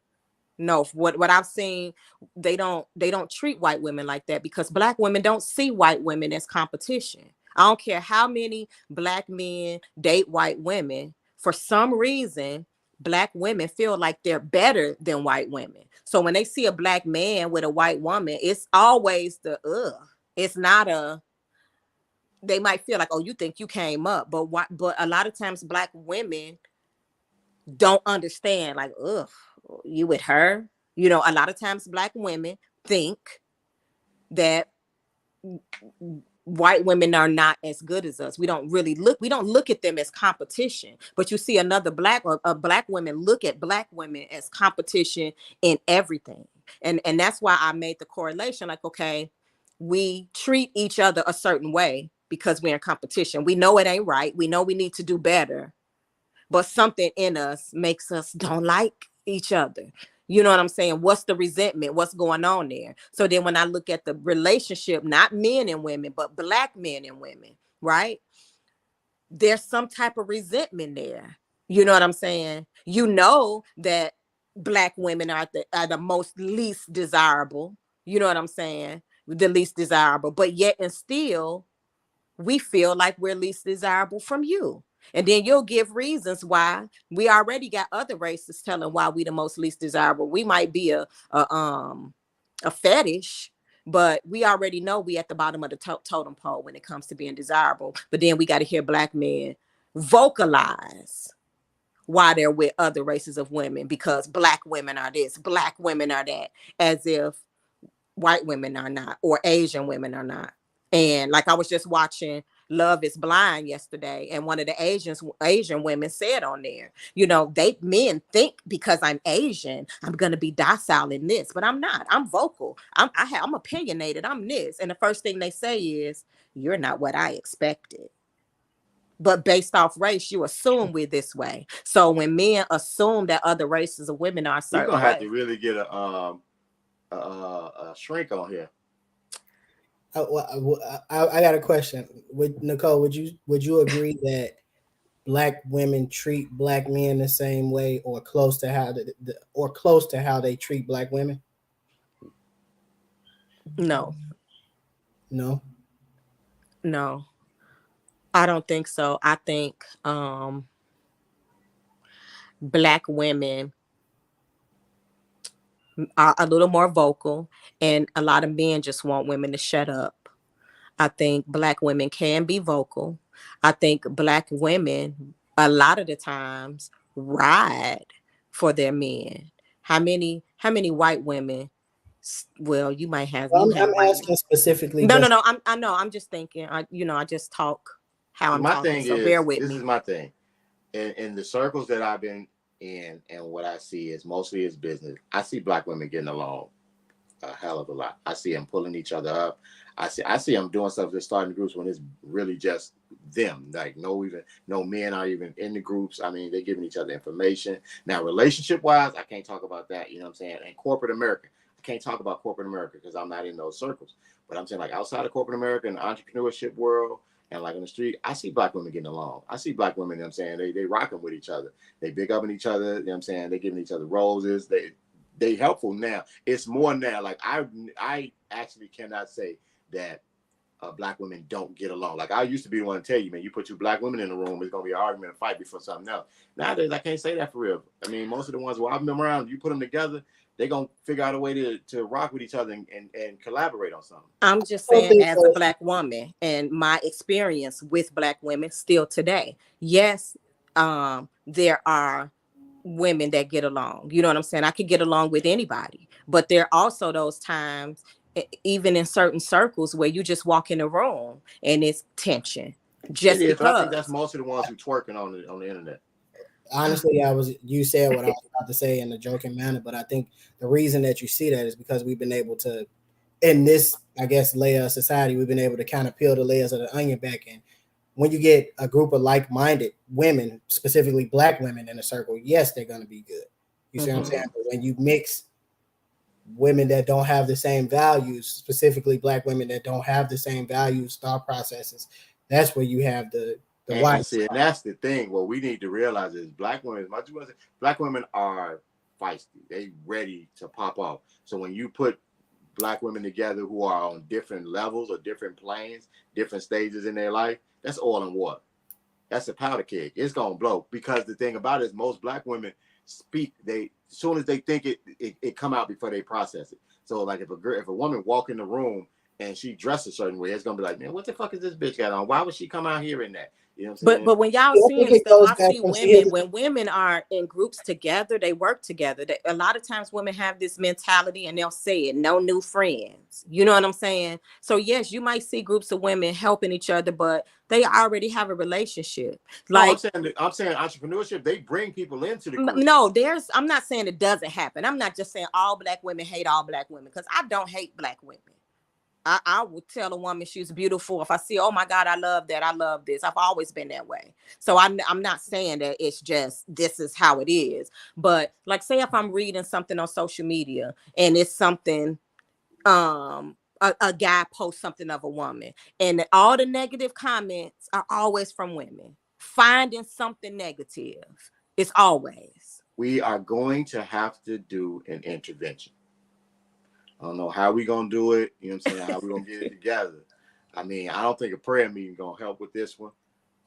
S2: no, what I've seen, they don't treat white women like that, because black women don't see white women as competition. I don't care how many black men date white women. For some reason, black women feel like they're better than white women. So when they see a black man with a white woman, it's always the ugh. It's not a, they might feel like, oh, you think you came up, but what? But a lot of times, black women don't understand. Like, ugh, you with her? You know, a lot of times, black women think that white women are not as good as us. We don't look at them as competition. But you see another black, or a black women look at black women as competition in everything. And that's why I made the correlation, like, okay, we treat each other a certain way because we're in competition. We know it ain't right. We know we need to do better, but something in us makes us don't like each other. You know what I'm saying? What's the resentment? What's going on there? So then when I look at the relationship, not men and women, but black men and women, right? There's some type of resentment there. You know what I'm saying? You know that black women are the most least desirable. You know what I'm saying? The least desirable, but yet and still we feel like we're least desirable from you. And then you'll give reasons why. We already got other races telling why we the most least desirable. We might be a fetish, but we already know we at the bottom of the totem pole when it comes to being desirable. But then we got to hear black men vocalize why they're with other races of women, because black women are this, black women are that, as if white women are not, or Asian women are not. And like I was just watching Love is Blind yesterday, and one of the Asian women said on there, you know, they men think because I'm Asian, I'm gonna be docile in this, but I'm not. I'm vocal. I'm opinionated. I'm this, and the first thing they say is, "You're not what I expected." But based off race, you assume we're this way. So when men assume that other races of women are a
S1: You're
S2: certain
S1: gonna have
S2: way,
S1: to really get a shrink on here.
S3: I got a question. With Nicole, would you agree that black women treat black men the same way, or close to how they treat black women?
S2: no,
S3: No.
S2: no. I don't think so. I think black women are a little more vocal, and a lot of men just want women to shut up. I think black women can be vocal. I think black women a lot of the times ride for their men. How many white women, well, you might have,
S3: Well,
S2: you
S3: I'm
S2: have white men.
S3: asking specifically
S2: No, no,
S3: just
S2: no. I know. I'm just thinking. I just talk how
S1: See,
S2: I'm
S1: my
S2: talking.
S1: thing
S2: So bear
S1: is,
S2: with
S1: this is
S2: me.
S1: my thing. In the circles that I've been in, and what I see is mostly is business. I see black women getting along a hell of a lot. I see them pulling each other up. I see them doing stuff. They're starting groups when it's really just them. Like no men are even in the groups. I mean, they're giving each other information. Now, relationship wise, I can't talk about that. You know what I'm saying? And corporate America, I can't talk about corporate America because I'm not in those circles. But I'm saying like outside of corporate America, in the entrepreneurship world, and like in the street, I see black women getting along. I see black women, you know what I'm saying, they rocking with each other. They big up in each other, you know what I'm saying? They giving each other roses. They helpful now. It's more now. Like I actually cannot say that black women don't get along. Like I used to be the one to tell you, man, you put two black women in the room, it's gonna be an argument, a fight before something else. Nowadays, I can't say that for real. I mean, most of the ones where I've been around, you put them together, they're gonna figure out a way to rock with each other and collaborate on something.
S2: I'm just
S3: I don't
S2: saying,
S3: think
S2: as a
S3: so.
S2: black woman and my experience with black women still today, yes, there are women that get along. You know what I'm saying? I could get along with anybody, but there are also those times, even in certain circles, where you just walk in a room and it's tension
S1: It
S2: just
S1: is, but I think that's
S2: because.
S1: most of the ones who twerking on the internet.
S3: Honestly, you said what I was about to say in a joking manner, but I think the reason that you see that is because we've been able to, in this, I guess, layer of society, we've been able to kind of peel the layers of the onion back. And when you get a group of like-minded women, specifically black women in a circle, yes, they're going to be good. You see what I'm saying? But when you mix women that don't have the same values, specifically black women that don't have the same values, thought processes, that's where you have the
S1: And
S3: white.
S1: see, and that's the thing. What we need to realize is black women, as much as black women are feisty. They ready to pop off. So when you put black women together who are on different levels or different planes, different stages in their life, that's oil and water. That's a powder keg. It's gonna blow. Because the thing about it is most black women speak, they as soon as they think it come out before they process it. So like if a woman walk in the room and she dressed a certain way, it's gonna be like, man, what the fuck is this bitch got on? Why would she come out here in that? You know what I'm saying?
S2: But when y'all
S3: I think
S2: seeing
S3: it
S2: stuff,
S3: goes
S2: I
S3: back
S2: see
S3: from
S2: women, when women are in groups together, they work together. A lot of times women have this mentality and they'll say it, no new friends. You know what I'm saying? So yes, you might see groups of women helping each other, but they already have a relationship.
S1: No,
S2: Like,
S1: I'm saying entrepreneurship, they bring people into the group.
S2: no, I'm not saying it doesn't happen. I'm not just saying all black women hate all black women, because I don't hate black women. I would tell a woman she's beautiful if I see, oh my God, I love that, I love this. I've always been that way. So I'm not saying that it's just this is how it is. But like, say if I'm reading something on social media and it's something, a guy posts something of a woman, and all the negative comments are always from women finding something negative. It's always.
S1: We are going to have to do an intervention. I don't know how we gonna do it. You know what I'm saying? How we gonna get it together? I mean, I don't think a prayer meeting gonna help with this one.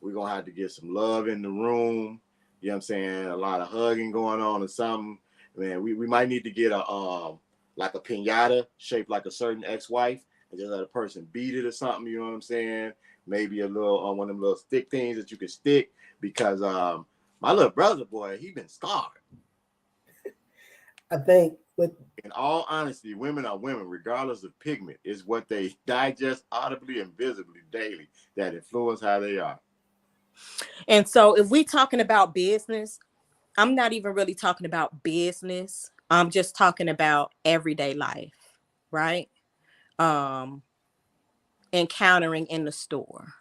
S1: We're gonna have to get some love in the room. You know what I'm saying? A lot of hugging going on or something. Man, we might need to get like a piñata shaped like a certain ex-wife and just let a person beat it or something. You know what I'm saying? Maybe a little one of them little stick things that you can stick, because my little brother, boy, he been scarred.
S3: I think with
S1: In all honesty, women are women, regardless of pigment. Is what they digest audibly and visibly daily that influence how they are.
S2: And so if we talking about business, I'm not even really talking about business. I'm just talking about everyday life, right? Um, Encountering in the store.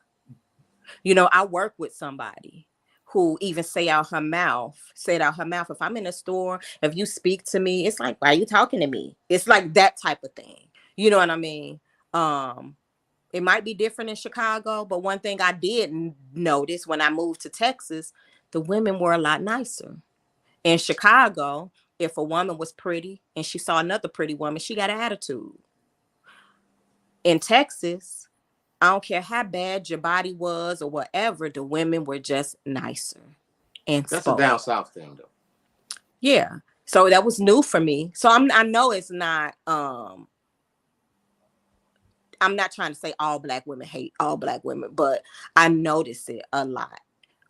S2: You know, I work with somebody who even said out her mouth, if I'm in a store, if you speak to me, it's like, why are you talking to me? It's like that type of thing. You know what I mean? It might be different in Chicago, but one thing I did notice when I moved to Texas, the women were a lot nicer. In Chicago, if a woman was pretty and she saw another pretty woman, she got an attitude. In Texas, I don't care how bad your body was or whatever, the women were just nicer and
S1: That's a
S2: spoke.
S1: down south thing, though.
S2: Yeah. So that was new for me. So I know it's not I'm not trying to say all black women hate all black women, but I notice it a lot.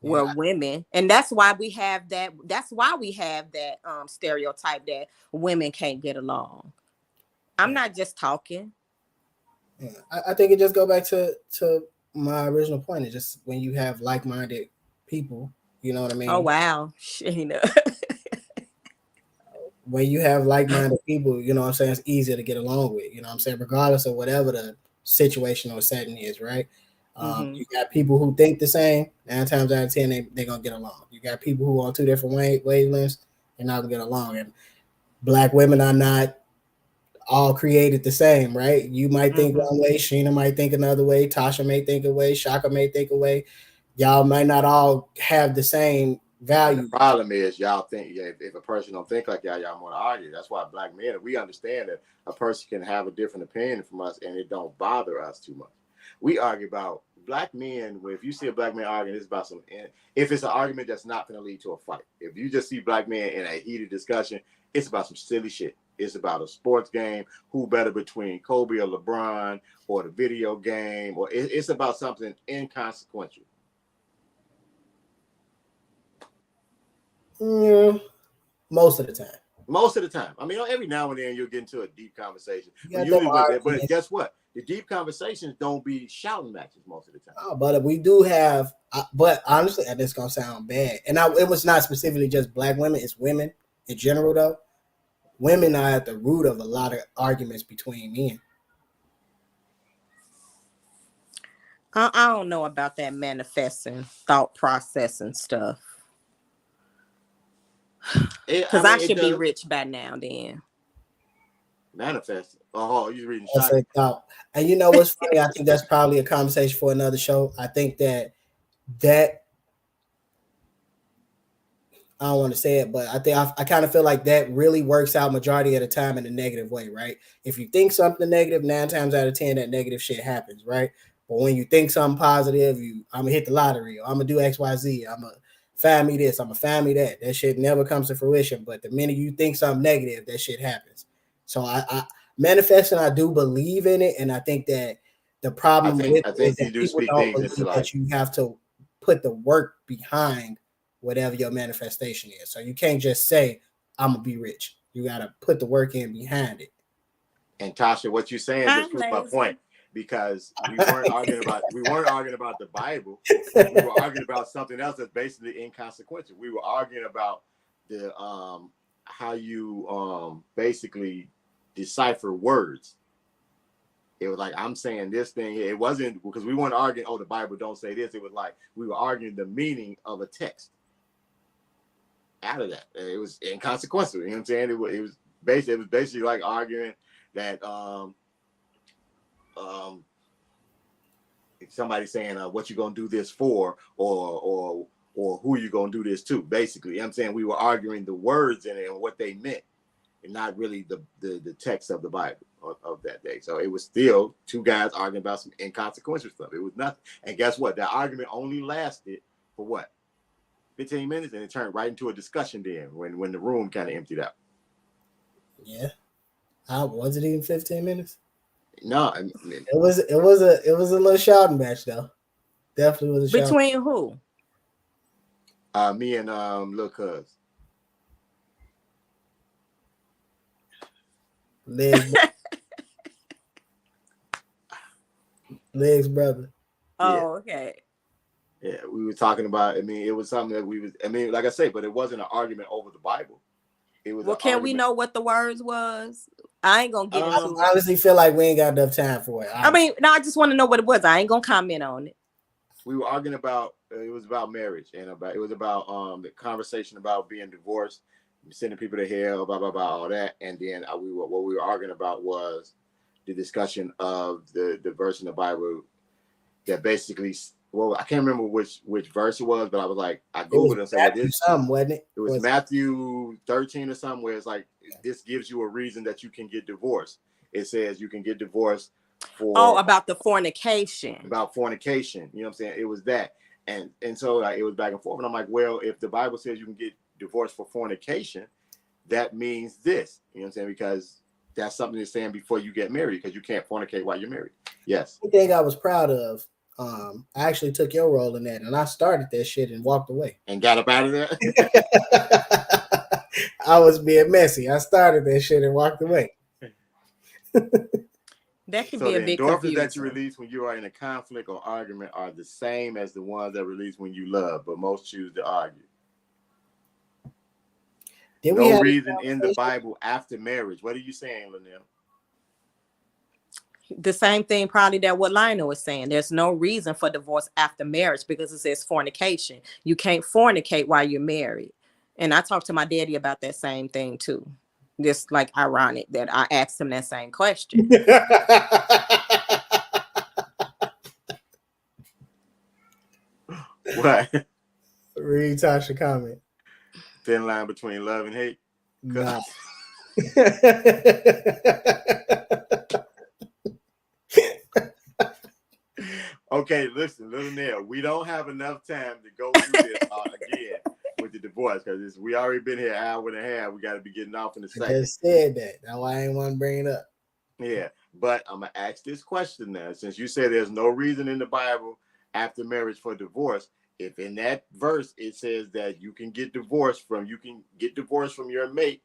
S2: Where women, and that's why we have that stereotype that women can't get along. I'm not just talking.
S3: Yeah, I think it just go back to my original point. It's just when you have like-minded people, you know what I mean?
S2: Oh wow. Sheena.
S3: When you have like-minded people, you know what I'm saying, it's easier to get along with, you know what I'm saying, regardless of whatever the situation or setting is, right? You got people who think the same, 9 times out of 10 they're gonna get along. You got people who are on two different wavelengths, they're not gonna get along. And black women are not all created the same, right? You might think one way, Sheena might think another way, Tasha may think a way, Shaka may think a way. Y'all might not all have the same value.
S1: The problem is y'all think, if a person don't think like y'all want to argue. That's why black men, we understand that a person can have a different opinion from us and it don't bother us too much. We argue about black men. If you see a black man arguing, it's about some. If it's an argument that's not going to lead to a fight, if you just see black men in a heated discussion, it's about some silly shit. It's about a sports game. Who better between Kobe or LeBron, or the video game, or it's about something inconsequential.
S3: Yeah, most of the time.
S1: Most of the time. I mean, every now and then you'll get into a deep conversation. But guess what? The deep conversations don't be shouting matches most of the time.
S3: Oh, but we do have, but honestly, and it's going to sound bad. And it was not specifically just black women. It's women in general, though. Women are at the root of a lot of arguments between men.
S2: I don't know about that manifesting thought process and stuff. Because I should be rich by now then.
S1: Manifest. Oh, you're reading
S3: thought. And you know what's funny? I think that's probably a conversation for another show. I think that I don't want to say it, but I think I kind of feel like that really works out majority of the time in a negative way, right? If you think something negative, 9 times out of 10, that negative shit happens, right? But when you think something positive, I'm going to hit the lottery, or I'm going to do X, Y, Z, I'm going to find me this, I'm going to find me that. That shit never comes to fruition. But the minute you think something negative, that shit happens. So I manifesting, I do believe in it. And I think that the problem with it is that people don't believe that you have to put the work behind whatever your manifestation is. So you can't just say, I'm going to be rich. You got to put the work in behind it.
S1: And Tasha, what you're saying just proves my point. Because we weren't arguing about the Bible. We were arguing about something else that's basically inconsequential. We were arguing about the how you basically decipher words. It was like, I'm saying this thing. It wasn't because we weren't arguing, oh, the Bible don't say this. It was like we were arguing the meaning of a text. Out of that, it was inconsequential. You know what I'm saying? It was basically like arguing that somebody saying what you gonna do this for, or who you gonna do this to. Basically, you know what I'm saying, we were arguing the words in it and what they meant, and not really the text of the Bible of that day. So it was still 2 guys arguing about some inconsequential stuff. It was nothing. And guess what? That argument only lasted for what? 15 minutes, and it turned right into a discussion then when the room kind of emptied out.
S3: Yeah. Was it even 15 minutes?
S1: No,
S3: I mean, it was a little shouting match though. Definitely was a shouting.
S2: Between who?
S1: Me and Lil Cuz.
S3: Legs brother.
S2: Oh, yeah. Okay.
S1: Yeah, we were talking about. I mean, it was something that we was. I mean, like I say, but it wasn't an argument over the Bible. It was.
S2: Well, can we know what the words was? I ain't gonna get into it.
S3: I honestly feel like we ain't got enough time for it.
S2: I mean, no, I just want to know what it was. I ain't gonna comment on it.
S1: We were arguing about. It was about marriage and it was about the conversation about being divorced, sending people to hell, blah blah blah, all that. And then what we were arguing about was the discussion of the verse in the Bible that basically. Well, I can't remember which verse it was, but I was like, I googled it and said,
S3: wasn't it?
S1: It was Matthew 13 or something, where it's like, this gives you a reason that you can get divorced. It says you can get divorced for
S2: about the fornication.
S1: About fornication, you know what I'm saying? It was that, and so like, it was back and forth, and I'm like, well, if the Bible says you can get divorced for fornication, that means this, you know what I'm saying? Because that's something it's saying before you get married, because you can't fornicate while you're married. Yes.
S3: The thing I was proud of. I actually took your role in that, and I started that shit and walked away.
S1: And got up out of there?
S3: I was being messy. I started that shit and walked away.
S2: That could be a big confusion.
S1: The endorphins that you release when you are in a conflict or argument are the same as the ones that release when you love, but most choose to argue. No reason in the Bible after marriage. What are you saying, Linnell?
S2: The same thing probably that what Lionel was saying. There's no reason for divorce after marriage because it says fornication. You can't fornicate while you're married. And I talked to my daddy about that same thing too. Just like ironic that I asked him that same question.
S1: What?
S3: Read Tasha comment.
S1: Thin line between love and hate.
S3: No.
S1: Okay, listen, little Nail, we don't have enough time to go through this again with the divorce because we already been here an hour and a half. We got to be getting off in a
S3: I
S1: second.
S3: just said that. That's why I ain't want to bring it up.
S1: Yeah, but I'm gonna ask this question now. Since you say there's no reason in the Bible after marriage for divorce, if in that verse it says that you can get divorced from your mate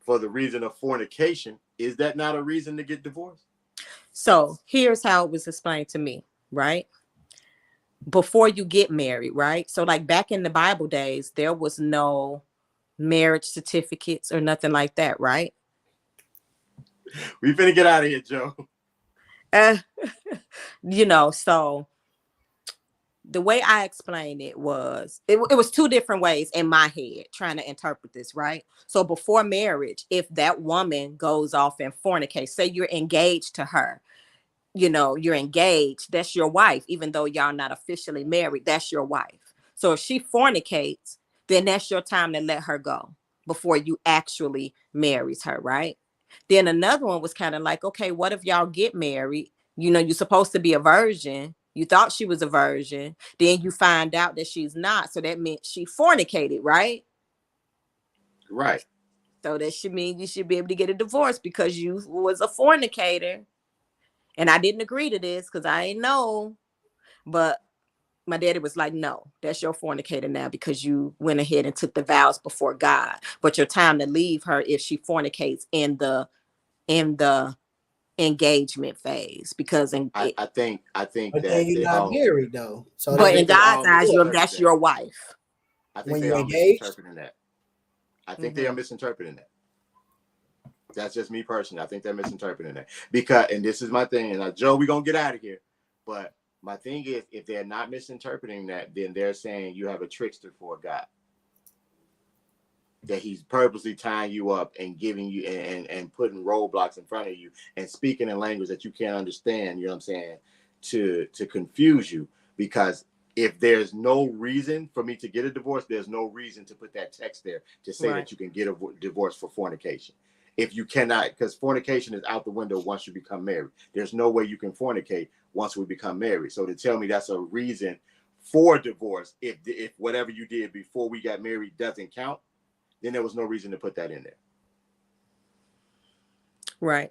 S1: for the reason of fornication, is that not a reason to get divorced?
S2: So here's how it was explained to me, right? Before you get married, right? So like back in the Bible days, there was no marriage certificates or nothing like that, right?
S1: We finna get out of here, Joe.
S2: So the way I explained it was, it was two different ways in my head trying to interpret this, right? So before marriage, if that woman goes off and fornicates, say you're engaged to her, you're engaged, that's your wife, even though y'all not officially married, that's your wife. So if she fornicates, then that's your time to let her go before you actually marries her, right? Then another one was kind of like, okay, what if y'all get married? You're supposed to be a virgin. You thought she was a virgin. Then you find out that she's not. So that meant she fornicated, right?
S1: Right.
S2: So that should mean you should be able to get a divorce because you was a fornicator. And I didn't agree to this because I ain't know. But my daddy was like, no, that's your fornicator now because you went ahead and took the vows before God. But your time to leave her if she fornicates in the engagement phase, because
S1: I think
S3: But then
S1: that
S3: you're
S1: they
S3: not
S1: all
S3: married though. So
S2: but in
S1: they
S2: God's
S1: all
S2: eyes,
S1: misinterpret
S2: that's
S1: that.
S2: your wife.
S1: I think
S3: when
S1: they
S3: you're
S1: all
S3: engaged,
S1: misinterpreting that. I think they are misinterpreting that. That's just me personally. I think they're misinterpreting that because, and this is my thing. And Joe, we're gonna get out of here. But my thing is, if they're not misinterpreting that, then they're saying you have a trickster for a God. That he's purposely tying you up and giving you and putting roadblocks in front of you and speaking in language that you can't understand. You know what I'm saying? To confuse you, because if there's no reason for me to get a divorce, there's no reason to put that text there to say that you can get a divorce for fornication. If you cannot, because fornication is out the window once you become married. There's no way you can fornicate once we become married. So to tell me that's a reason for divorce, if whatever you did before we got married doesn't count, then there was no reason to put that in there.
S2: Right.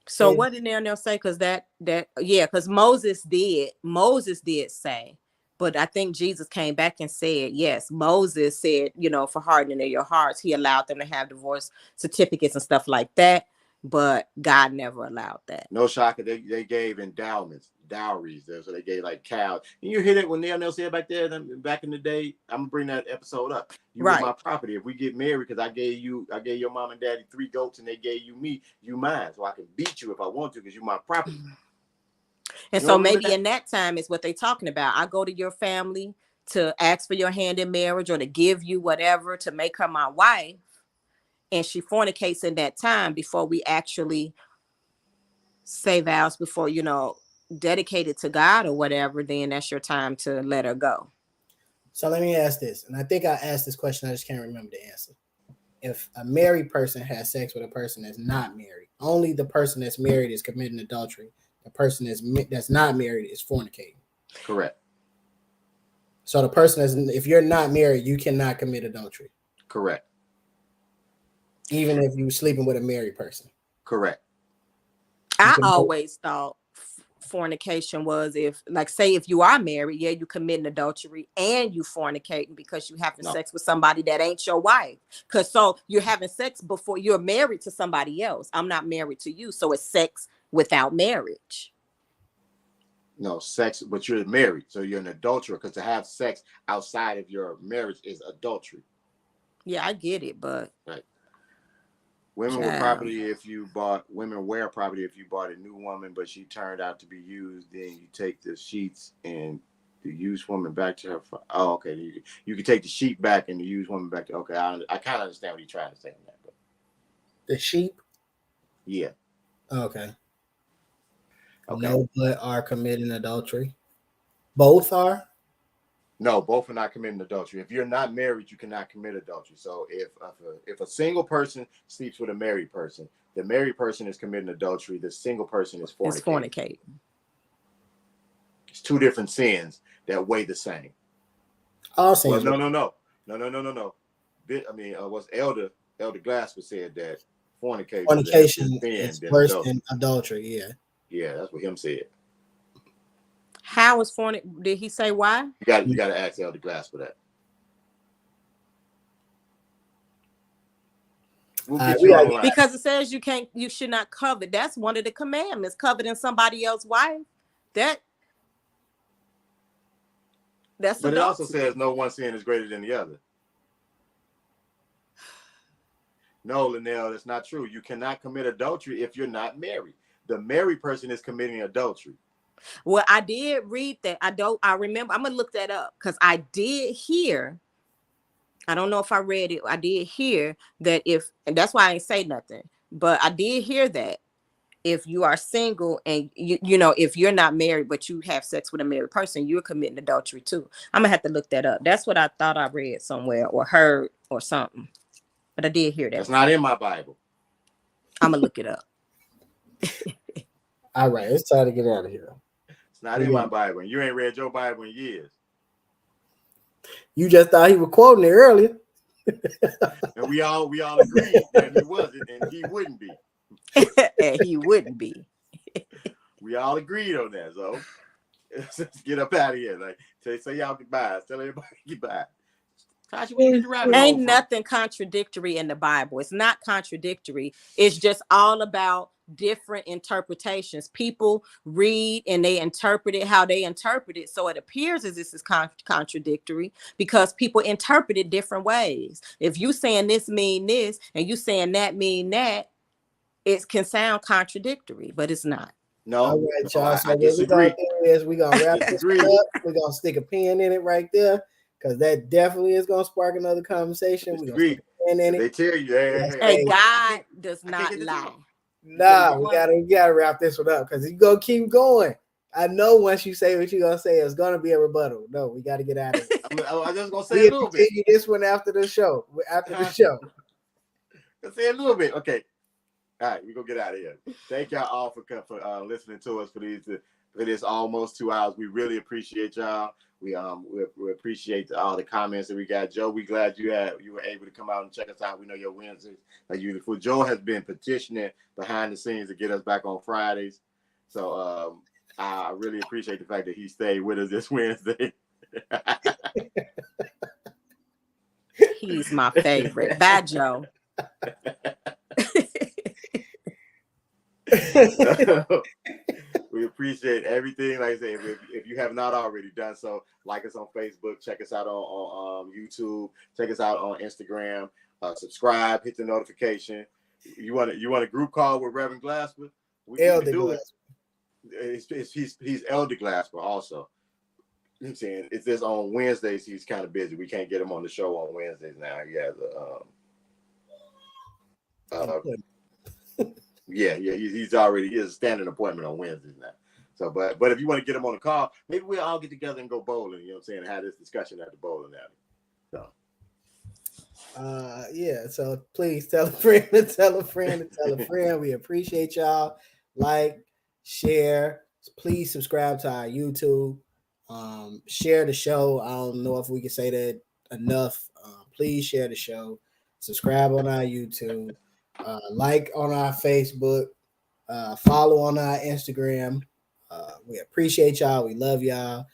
S2: So what did they'll say? Because because Moses did say, but I think Jesus came back and said, yes, Moses said, for hardening of your hearts, he allowed them to have divorce certificates and stuff like that. But God never allowed that.
S1: No shocker. They gave endowments, dowries. So they gave like cows. And you hear that when Neil said back there, back in the day, I'm gonna bring that episode up. You was my property. If we get married, because I gave your mom and daddy 3 goats and they gave you me, you mine. So I can beat you if I want to because you're my property.
S2: And so maybe in that time is what they're talking about. I go to your family to ask for your hand in marriage or to give you whatever to make her my wife. And she fornicates in that time before we actually say vows, before, dedicated to God or whatever, then that's your time to let her go.
S3: So let me ask this. And I think I asked this question. I just can't remember the answer. If a married person has sex with a person that's not married, only the person that's married is committing adultery. The person that's not married is fornicating.
S1: Correct.
S3: So the person if you're not married, you cannot commit adultery.
S1: Correct.
S3: Even if you're sleeping with a married person.
S1: Correct.
S2: I always thought fornication was if you are married, you committing adultery and you fornicating because you having sex with somebody that ain't your wife. Because so you're having sex before you're married to somebody else. I'm not married to you, so it's sex without marriage.
S1: No, sex, but you're married, so you're an adulterer. Because to have sex outside of your marriage is adultery.
S2: Yeah, I get it, but
S1: right. Women were property if you bought. Women wear property if you bought a new woman, but she turned out to be used. Then you take the sheets and the used woman back to her. Okay. You can take the sheet back and the used woman back to. Okay, I kind of understand what you're trying to say in that. But
S3: the sheep.
S1: Yeah.
S3: Okay. No, but are committing adultery. Both are.
S1: No, both are not committing adultery. If you're not married, you cannot commit adultery. So if a single person sleeps with a married person, the married person is committing adultery. The single person is fornicating. It's two different sins that weigh the same.
S3: All sins.
S1: Well, no. What's Elder Glasper said that
S3: fornication is worse than adultery.
S1: Yeah, that's what him said.
S2: How is did he say why?
S1: You got to ask Elder Glasper that.
S2: Because it says you should not covet. That's one of the commandments, coveting somebody else's wife. That's
S1: but adultery. It also says no one sin is greater than the other. No, Linnell, that's not true. You cannot commit adultery if you're not married. The married person is committing adultery.
S2: Well, I did read that. I remember. I'm gonna look that up because I did hear. I don't know if I read it. I did hear that and that's why I ain't say nothing. But I did hear that if you are single and if you're not married but you have sex with a married person, you're committing adultery too. I'm gonna have to look that up. That's what I thought I read somewhere or heard or something. But I did hear that.
S1: It's not in my Bible.
S2: I'm gonna look it up.
S3: All right, it's time to get out of here.
S1: It's not in my Bible. And you ain't read your Bible in years.
S3: You just thought he was quoting it earlier.
S1: And we all agreed that he wasn't and he wouldn't be.
S2: And he wouldn't be.
S1: We all agreed on that, so let's get up out of here. Like say y'all goodbye. Tell everybody goodbye.
S2: Ain't nothing contradictory in the Bible. It's not contradictory. It's just all about different interpretations. People read and they interpret it how they interpret it. So it appears as this is contradictory because people interpret it different ways. If you saying this mean this and you saying that mean that, it can sound contradictory, but it's not.
S3: No, all right, y'all. So what we're gonna do is we're gonna wrap this up. We're gonna stick a pin in it right there. Because that definitely is going to spark another conversation.
S1: They tell you,
S2: hey, God does not lie.
S3: Nah, we gotta wrap this one up because you gonna keep going. I know once you say what you're gonna say, it's gonna be a rebuttal. No, we got to get out of here.
S1: I'm just gonna say a little bit.
S3: This one after the show.
S1: Let's say a little bit. Okay. All right, we gonna get out of here. Thank y'all all for listening to us for this almost 2 hours. We really appreciate y'all. We appreciate all the comments that we got. Joe, we glad you were able to come out and check us out. We know your Wednesdays are beautiful. Joe has been petitioning behind the scenes to get us back on Fridays. So I really appreciate the fact that he stayed with us this Wednesday.
S2: He's my favorite. Bye, Joe.
S1: We appreciate everything. Like I say, if you have not already done so, like us on Facebook, check us out on YouTube, check us out on Instagram, subscribe, hit the notification. You want a group call with Reverend Glasper?
S3: Elder Glasper.
S1: He's Elder Glasper also. I'm saying it's this on Wednesdays. He's kind of busy. We can't get him on the show on Wednesdays now. He has he's a standing appointment on Wednesdays now. So, but if you want to get him on the call, maybe we'll all get together and go bowling. You know what I'm saying? And have this discussion at the bowling alley. So,
S3: So please tell a friend to tell a friend to tell a friend. We appreciate y'all. Like, share. Please subscribe to our YouTube. Share the show. I don't know if we can say that enough. Please share the show. Subscribe on our YouTube. Like on our Facebook, follow on our Instagram. We appreciate y'all. We love y'all.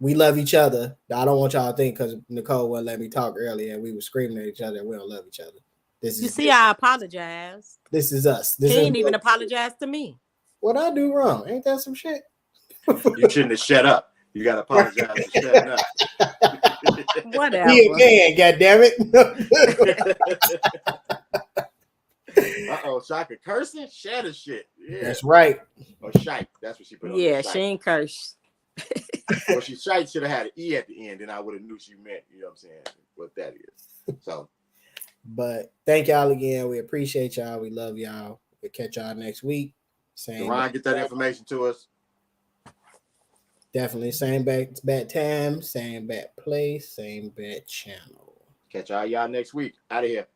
S3: We love each other. I don't want y'all to think because Nicole wouldn't let me talk earlier and we were screaming at each other and we don't love each other.
S2: I apologize.
S3: This is us.
S2: He ain't even apologize to me.
S3: What I do wrong? Ain't that some shit?
S1: You shouldn't have shut up. You got to apologize for shutting up.
S2: Whatever.
S3: Be a man, goddammit.
S1: Uh-oh, Shaka cursing? Share the shit. Yeah.
S3: That's right.
S1: Or shite. That's what she put on.
S2: Yeah, she ain't curse.
S1: Well, she shite should have had an E at the end, and I would have knew she meant, you know what I'm saying, what that is. So.
S3: But thank y'all again. We appreciate y'all. We love y'all. We'll catch y'all next week.
S1: Ryan, get that information to us.
S3: Definitely. Same bat time, same bat place, same bat channel.
S1: Catch y'all next week. Out of here.